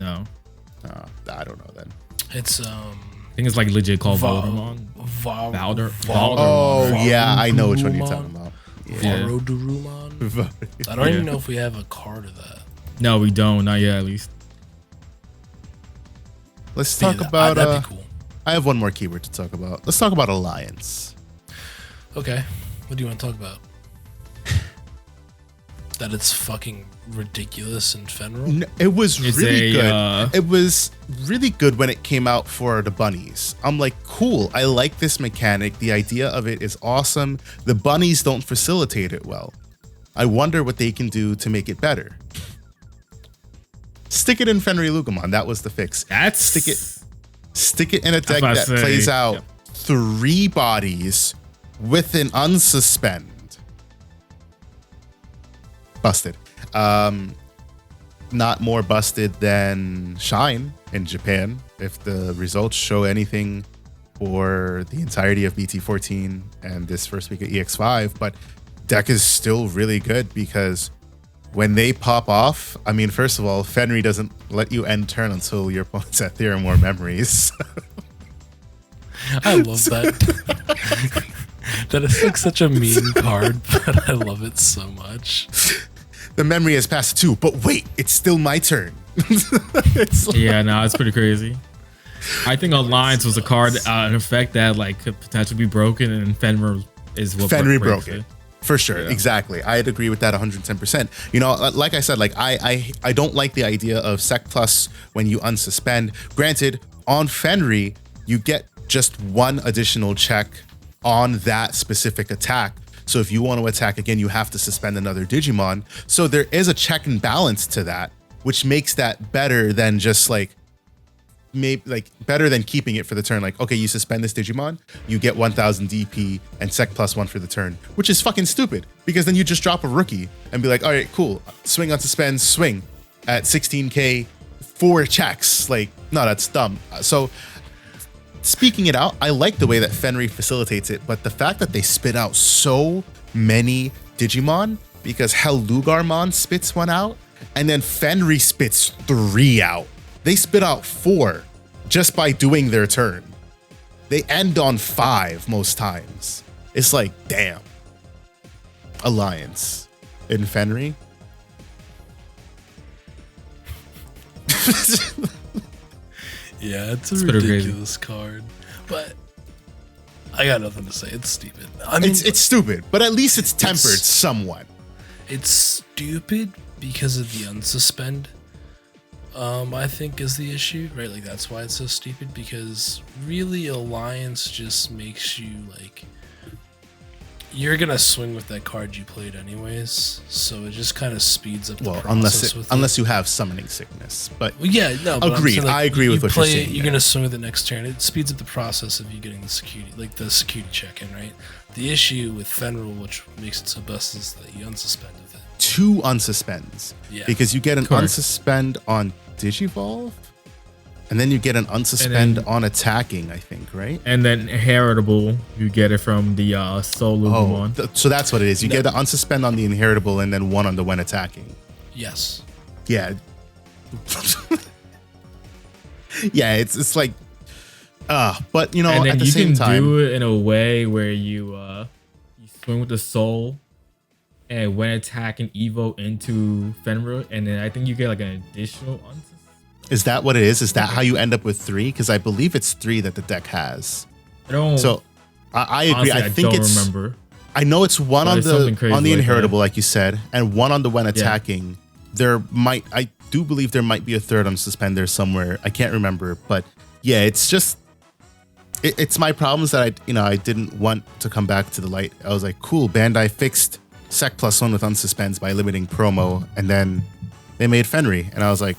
No. I don't know then. It's I think it's like legit called Volderom. Oh yeah, I know which one you're talking about. Varodurumon. I don't even know if we have a card of that. No, we don't. Not yet, at least. Let's talk about. That'd be cool. I have one more keyword to talk about. Let's talk about Alliance. Okay, what do you want to talk about? That it's fucking ridiculous in Fenrir? No, it was really good. It was really good when it came out for the bunnies. I'm like, cool. I like this mechanic. The idea of it is awesome. The bunnies don't facilitate it well. I wonder what they can do to make it better. Stick it in Fenrir Lugumon. That was the fix. Stick it in a deck that plays out 3 bodies with an unsuspend. Busted. Not more busted than Shine in Japan, if the results show anything for the entirety of BT14 and this first week of EX5, but deck is still really good because when they pop off, I mean, first of all, Fenrir doesn't let you end turn until your opponent's at Theorem or Memories. I love that. That is like such a mean card, but I love it so much. The memory has passed 2, but wait, it's still my turn. It's pretty crazy. I think Alliance was a card, an effect that like could potentially be broken, and Fenrir is what Fenrir broke it. For sure, exactly. I'd agree with that 110%. Like I said, like I don't like the idea of Sec Plus when you unsuspend. Granted, on Fenrir, you get just 1 additional check on that specific attack. So if you want to attack again, you have to suspend another Digimon. So there is a check and balance to that, which makes that better than just better than keeping it for the turn. Like, okay, you suspend this Digimon, you get 1000 DP and Sec +1 for the turn, which is fucking stupid because then you just drop a rookie and be like, all right, cool, swing on suspend, swing at 16k, 4 checks. Like, no, that's dumb. So speaking it out, I like the way that Fenrir facilitates it, but the fact that they spit out so many Digimon, because Hellugarmon spits 1 out, and then Fenrir spits 3 out. They spit out 4 just by doing their turn. They end on 5 most times. It's like, damn. Alliance in Fenrir. Yeah, it's a ridiculous card, but I got nothing to say. It's stupid. I mean, it's stupid, but at least it's tempered somewhat. It's stupid because of the unsuspend. I think is the issue, right? Like that's why it's so stupid, because really Alliance just makes you like you're gonna swing with that card you played anyways, so it just kind of speeds up the process. Unless you have summoning sickness, but agreed. Like, I agree with what you're saying. You're gonna swing with it next turn. It speeds up the process of you getting the security, like the security check in, right? The issue with Fenrir, which makes it so best, is that you unsuspend with it. 2 unsuspends. Yeah. Because you get an Correct. unsuspend on Digivolve, and then you get an unsuspend on attacking, I think, right? And then inheritable, you get it from the Soul Lugumon. So that's what it is. You get the unsuspend on the inheritable and then 1 on the when attacking. Yes. Yeah. Yeah, it's like but you know, and then at the you same can time, do it in a way where you swing with the soul, and when attacking Evo into Fenrir, and then I think you get like an additional is that what it is? Is that how you end up with 3? Because I believe it's 3 that the deck has. I don't. So I agree. Honestly, I think don't it's. remember. I know it's 1 on it's something the crazy on the like inheritable, that. like you said, and 1 on the when attacking. I do believe there might be a 3rd on suspender somewhere. I can't remember, but yeah, it's just. It's my problems that I didn't want to come back to the light. I was like, cool, Bandai fixed Sec +1 with unsuspends by limiting promo, and then they made Fenrir, and I was like,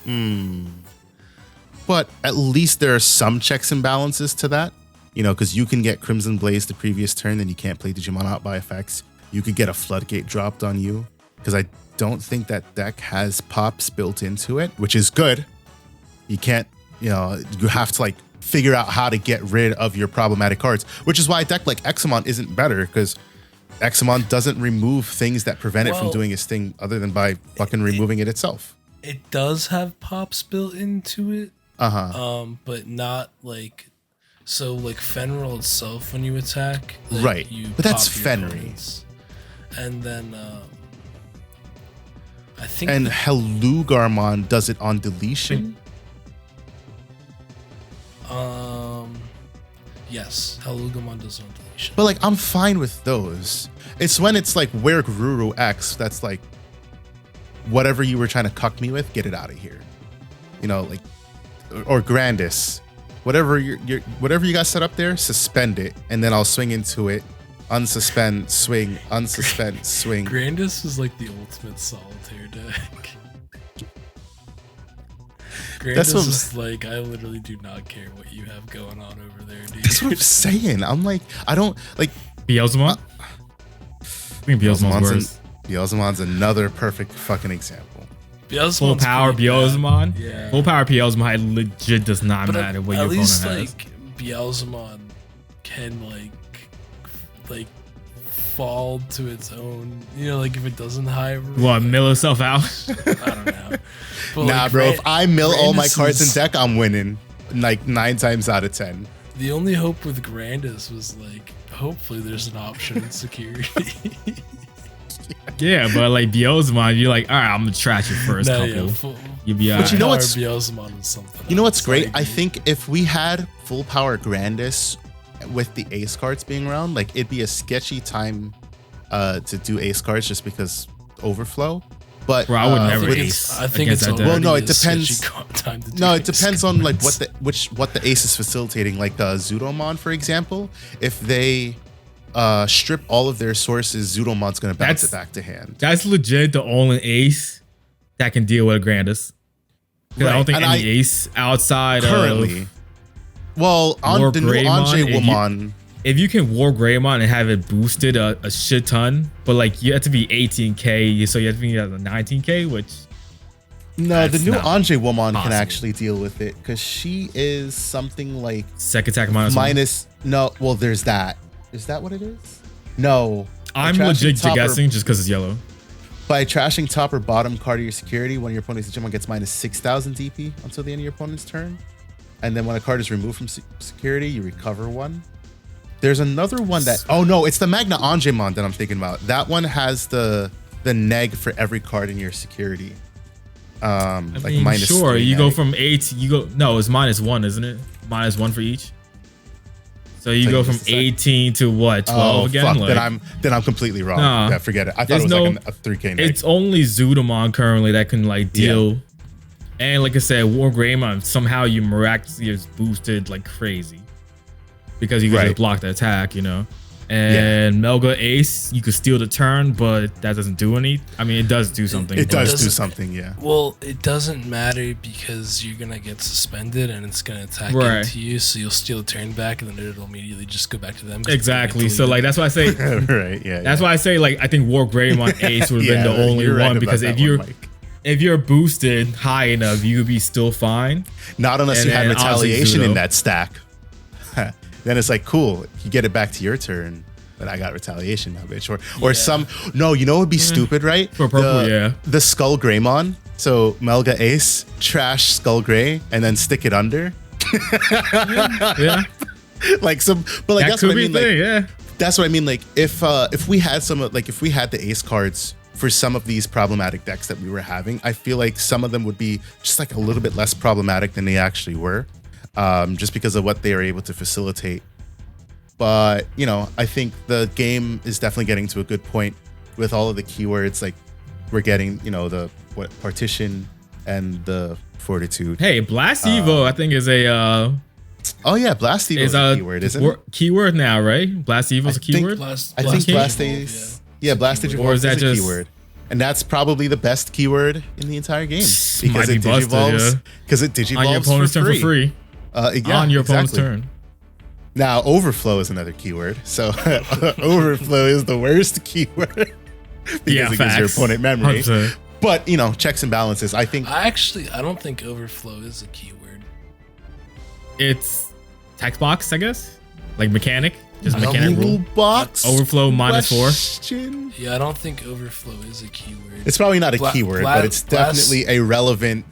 But at least there are some checks and balances to that, because you can get Crimson Blaze the previous turn, then you can't play Digimon out by effects. You could get a Floodgate dropped on you, because I don't think that deck has pops built into it, which is good. You can't, you have to like figure out how to get rid of your problematic cards, which is why a deck like Examon isn't better, because Examon doesn't remove things that prevent it from doing its thing other than by fucking removing it itself. It does have pops built into it. But not like like Fenrir itself when you attack. Like, right. But that's pop your Fenrir. opponents. And then I think And Helugarmon does it on deletion. Yes, Helugamon does on deletion. But like I'm fine with those. It's when it's like where Guru X that's like whatever you were trying to cuck me with, get it out of here. Like or Grandis. Whatever whatever you got set up there, suspend it, and then I'll swing into it. Unsuspend, swing, unsuspend, swing. Grandis is like the ultimate solitaire deck. Grandis is like, I literally do not care what you have going on over there, dude. That's what I'm saying. I'm like, I don't like Beelzemon. I think Beelzemon's another perfect fucking example. Full power Beelzemon. Yeah. Full power Beelzemon legit does not But matter what at your least opponent has. like Beelzemon can like fall to its own, like if it doesn't hide. What, mill itself out? I don't know. But Nah, like, bro. If I mill all my Grandis cards in is- deck, I'm winning. Like 9 times out of 10. The only hope with Grandis was like, hopefully there's an option in security. Yeah, but like Beelzemon, you're like, all right, I'm gonna trash it first couple. You'll be all But you right. know what's- Beelzemon is something. You know what's else. great? Like, I think if we had full power Grandis with the ace cards being around, like it'd be a sketchy time to do ace cards just because overflow. But Bro, I would never with- ace. I think against it's that deck. Well, no, it already a depends- sketchy time to do No, it ace depends on like cards. what the ace is facilitating. Like Zudomon, for example, if they strip all of their sources, Zudomon's gonna bounce it back to hand. That's legit the only ace that can deal with a Grandis. 'Cause I Right, don't think and any ace outside Currently, of well, on War the new Greymon, Anjay if you- Woman. if you can War Greymon and have it boosted a shit ton, but like you have to be 18k, so you have to be at the 19k, which No, the That's new not Anjay Woman can possible. actually deal with it because she is something like second attack minus one. minus. No, well, there's that. Is that what it is? No. By I'm trashing legit top or- guessing just because it's yellow. By trashing top or bottom card of your security, when your opponent's Digimon gets minus 6,000 DP until the end of your opponent's turn. And then when a card is removed from security, you recover one. There's another one that. Oh no, it's the Magna Angemon that I'm thinking about. That one has the neg for every card in your security. I Like mean, minus sure, 3 you go neg. from 8. You go no, it's -1, isn't it? -1 for each. So you So go you from just decide- 18 to what? 12 Oh again? fuck! Like, Then I'm completely wrong. Nah. Yeah, forget it. I thought There's it was like no- a 3K neg. it's only Zudomon currently that can like deal. And like I said, War Greymon, somehow you miraculously is boosted like crazy. Because you can Right. just block the attack, And Melga Ace, you could steal the turn, but that doesn't do any. I mean, it does do something. It does do something, yeah. Well, it doesn't matter because you're gonna get suspended and it's gonna attack into you, so you'll steal a turn back and then it'll immediately just go back to them. Exactly. So like that's why I say right, yeah. That's why I say like I think War Greymon Ace would have been the only one because if you're boosted high enough, you could be still fine. Not unless you had retaliation in that stack. Then it's like, cool, you get it back to your turn, but I got retaliation now, bitch. Or some, no, you know what would be stupid, right? For purple, the Skull Greymon. So Melga Ace, trash Skull Grey, and then stick it under. Yeah. Like some, but like that's what I mean. Like, that's what I mean. Like if we had if we had the Ace cards for some of these problematic decks that we were having, I feel like some of them would be just like a little bit less problematic than they actually were. Just because of what they are able to facilitate. But, you know, I think the game is definitely getting to a good point with all of the keywords. Like, we're getting, you know, the partition and the fortitude. Hey, Blast Evo, I think, is a... oh, yeah, Blast Evo is a keyword, isn't it? Keyword now, right? Blast Evo is a keyword? I think Blast Ace... Yeah, Blast Digivolve is a keyword. And that's probably the best keyword in the entire game. Because it digivolves. Because it digivolves on your opponent's turn for free. On your opponent's turn. Now, overflow is another keyword. So, overflow is the worst keyword because it gives your opponent memory. 100%. But, you know, checks and balances. I don't think overflow is a keyword. It's text box, I guess. Like mechanic. Just mechanic rule. Box. Overflow -4. Yeah, I don't think overflow is a keyword. It's probably not a keyword, but it's definitely a relevant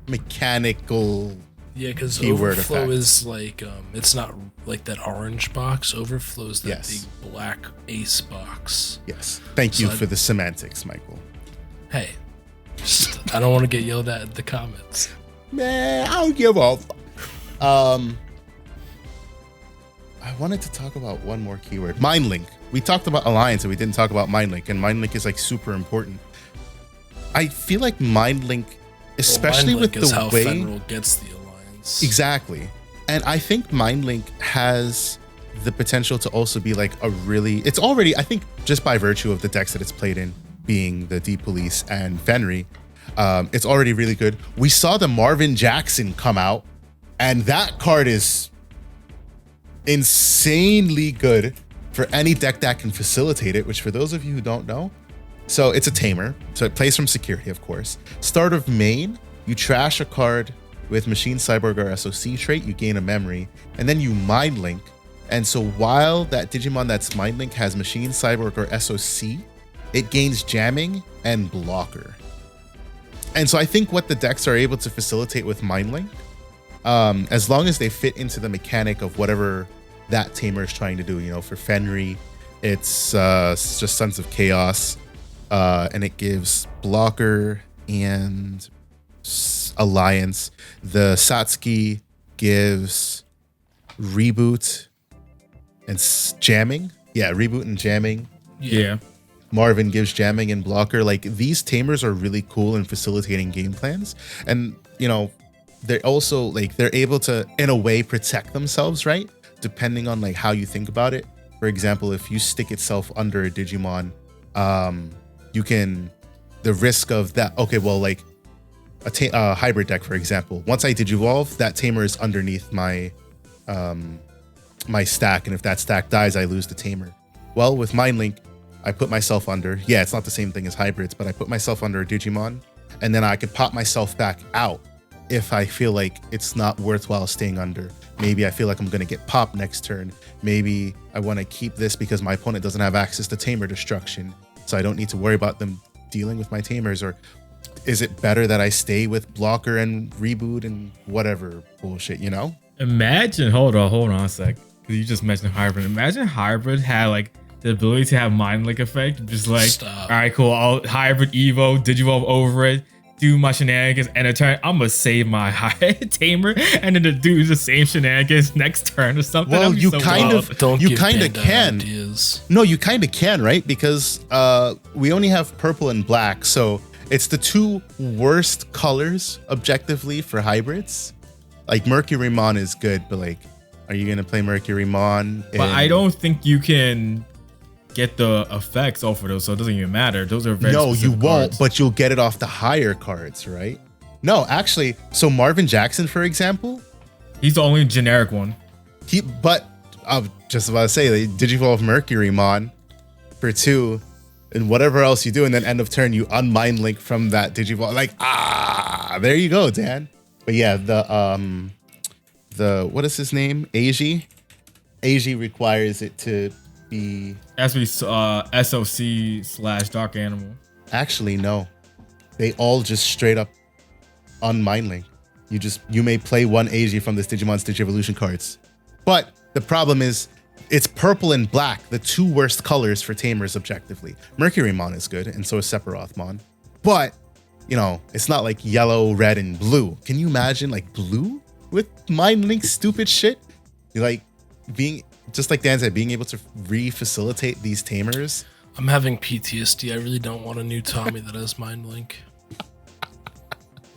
mechanical because overflow is like it's not like that orange box. Overflow is that big black ace box. Yes. Thank you for the semantics, Michael. Hey, I don't want to get yelled at in the comments. Man, I don't give a I wanted to talk about one more keyword. MindLink. We talked about Alliance and we didn't talk about MindLink, and MindLink is like super important. I feel like MindLink, especially with the way Fenrir gets the Alliance. Exactly. And I think MindLink has the potential to also be like it's already, I think, just by virtue of the decks that it's played in, being the D Police and Fenrir, it's already really good. We saw the Marvin Jackson come out, and that card is insanely good for any deck that can facilitate it, which for those of you who don't know, so it's a tamer, so it plays from security, of course. Start of main, you trash a card with Machine Cyborg or SOC trait, you gain a memory, and then you Mind Link. And so while that Digimon that's Mind Link has Machine Cyborg or SOC, it gains jamming and blocker. And so I think what the decks are able to facilitate with Mind Link, as long as they fit into the mechanic of whatever that tamer is trying to do, you know, for Fenrir, it's just Sons of Chaos, and it gives blocker and Alliance. The Satsuki gives reboot and jamming. Yeah, reboot and jamming. Yeah. Marvin gives jamming and blocker. Like, these tamers are really cool in facilitating game plans. And, you know, they're also like, they're able to, in a way, protect themselves, right? Depending on like how you think about it. For example, if you stick itself under a Digimon, you can, the risk of that, okay, well, like a hybrid deck, for example, once I Digivolve, that tamer is underneath my my stack, and if that stack dies, I lose the tamer. Well, with Mind Link, I put myself under, yeah, it's not the same thing as hybrids, but I put myself under a Digimon, and then I can pop myself back out if I feel like it's not worthwhile staying under. Maybe I feel like I'm going to get popped next turn. Maybe I want to keep this because my opponent doesn't have access to tamer destruction, so I don't need to worry about them dealing with my tamers. Or is it better that I stay with blocker and reboot and whatever bullshit, you know? Imagine, hold on a sec. You just mentioned hybrid. Imagine hybrid had like the ability to have Mind Link effect. Just like, all right, cool. I'll hybrid Evo, Digivolve over it, do my shenanigans, and a turn I'm gonna save my tamer, and then to do the same shenanigans next turn or something. Well, you kind of can. No, you kind of can, right? Because we only have purple and black, so it's the two worst colors objectively for hybrids. Like Mercurymon is good, but like Are you going to play Mercurymon? But I don't think you can get the effects off of those, so it doesn't even matter. Those are very No, you specific won't, cards. but you'll get it off the higher cards, right? No, actually, so Marvin Jackson, for example, He's the only generic one. But I was just about to say, they Digivolve Mercurymon for 2, and whatever else you do, and then end of turn, you unmind link from that Digivolve. Like, there you go, Dan. But yeah, the what is his name? Eiji requires it to be. Has to be SOC/Dark Animal. Actually, no. They all just straight up unmind link. You may play one Eiji from this Digimon's Digivolution cards. But the problem is it's purple and black, the 2 worst colors for Tamers objectively. Mercurymon is good, and so is Sephirothmon. But, it's not like yellow, red, and blue. Can you imagine like blue with mind link stupid shit? Like being, just like Dan said, being able to re-facilitate these Tamers. I'm having PTSD. I really don't want a new Tommy that has mind link.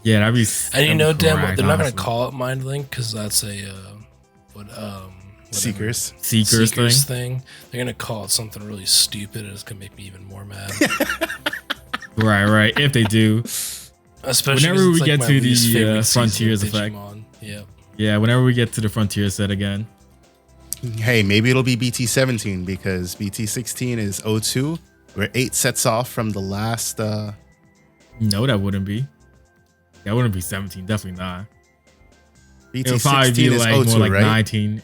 Yeah, that'd be. And Dan, they're not honestly. gonna call it mind link because that's a Seekers thing. They're gonna call it something really stupid, and it's gonna make me even more mad. Right. If they do, Especially whenever we it's get my to least the favorite season Frontiers of effect. Digimon. Yeah. Yeah, whenever we get to the Frontier set again. Hey, maybe it'll be BT17 because BT16 is 02. We're 8 sets off from the last. No, that wouldn't be. That wouldn't be 17. Definitely not. It would probably BT16 be is like 02, more like right? 19.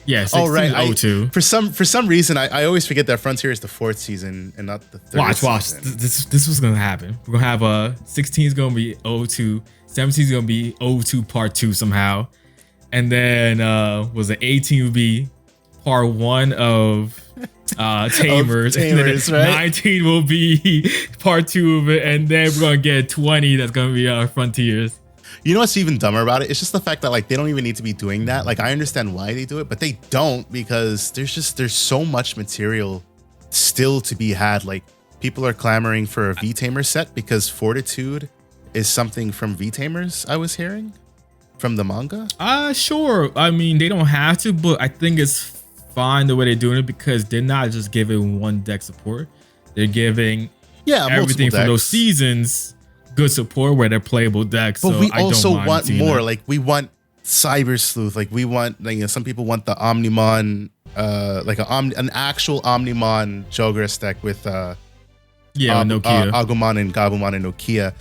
Yeah, 16 right. 02. For some reason, I always forget that Frontier is the 4th season and not the 3rd. Watch. season. This was gonna happen. We're gonna have 16 is gonna be 02, 17 is gonna be 02 part 2 somehow, and then was it 18 would be part 1 of Tamers, and then Tamers, right? 19 will be part 2 of it, and then we're gonna get 20 that's gonna be Frontiers. You know what's even dumber about it? It's just the fact that like they don't even need to be doing that. Like I understand why they do it, but they don't because there's so much material still to be had. Like people are clamoring for a V-Tamer set because Fortitude is something from V-Tamers, I was hearing from the manga. Sure. I mean, they don't have to, but I think it's fine the way they're doing it because they're not just giving one deck support. They're giving everything from those seasons good support where they're playable decks. But so we I don't also mind want seeing more. that. Like we want Cyber Sleuth. Like we want, some people want the Omnimon, like an actual Omnimon Jogres deck with Nokia. Agumon and Gabumon and Nokia.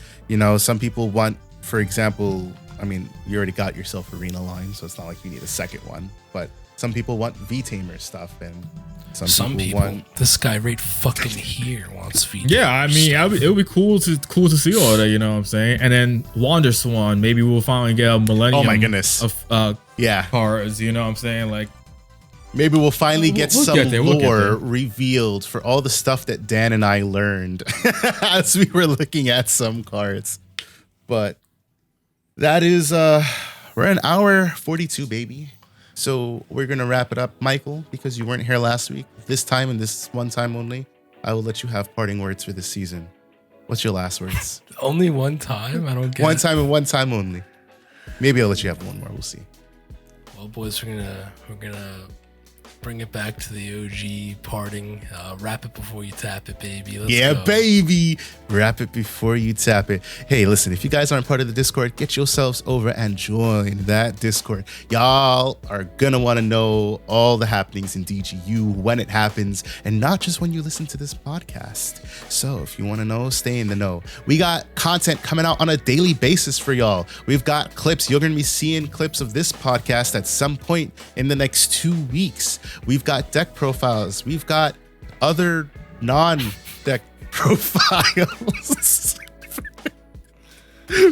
Some people want, for example, I mean, you already got yourself Arena Line, so it's not like you need a second one. But some people want V-Tamer stuff, and some people want. This guy right fucking here wants V. Yeah, I mean, it would be cool to see all that. You know what I'm saying? And then Wander Swan. Maybe we'll finally get a Millennium. Oh my goodness! Of cards. You know what I'm saying? Like maybe we'll finally get we'll some get there, we'll get lore there. revealed for all the stuff that Dan and I learned as we were looking at some cards. But that is we're an hour 42, baby. So we're gonna wrap it up, Michael, because you weren't here last week. This time and this one time only, I will let you have parting words for this season. What's your last words? Only one time? I don't get One it. time and one time only. Maybe I'll let you have one more. We'll see. Well, boys, we're gonna bring it back to the OG parting. Wrap it before you tap it, baby. Let's go. Baby. Wrap it before you tap it. Hey, listen, if you guys aren't part of the Discord, get yourselves over and join that Discord. Y'all are gonna want to know all the happenings in DGU when it happens, and not just when you listen to this podcast. So if you want to know, stay in the know. We got content coming out on a daily basis for y'all. We've got clips. You're gonna be seeing clips of this podcast at some point in the next 2 weeks. We've got deck profiles. We've got other non-deck profiles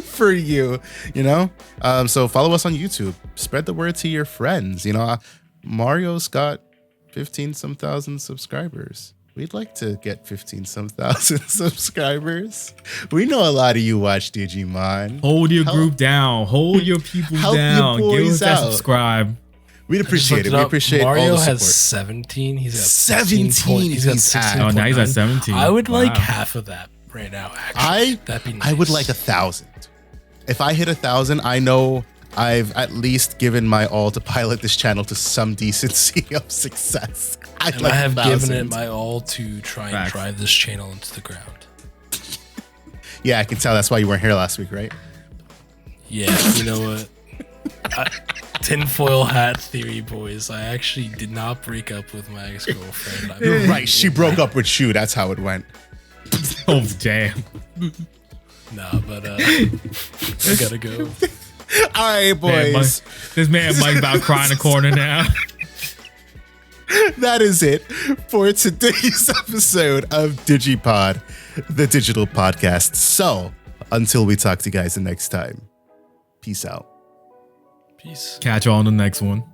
for you, So follow us on YouTube. Spread the word to your friends. Mario's got 15-some thousand subscribers. We'd like to get 15-some thousand subscribers. We know a lot of you watch Digimon. hold your group down. Hold your people help your down. Give boys us that out. subscribe. We'd appreciate it. We appreciate Mario all the has support. 17. He's got 17 He's got he's 16. at. Oh, now he's at 17. I would like Wow. half of that right now. Actually, that'd be nice. I would like 1,000. If I hit 1,000, I know I've at least given my all to pilot this channel to some decency of success. I have given it my all to try and drive this channel into the ground. Yeah, I can tell. That's why you weren't here last week, right? Yeah, you know what? Tinfoil hat theory, boys. I actually did not break up with my ex-girlfriend. You're right. She broke up with Shu. That's how it went. Oh, damn. Nah, but I gotta go. All right, boys. This man Mike about crying in the corner now. That is it for today's episode of DigiPod, the digital podcast. So, until we talk to you guys the next time, peace out. Peace. Catch you on the next one.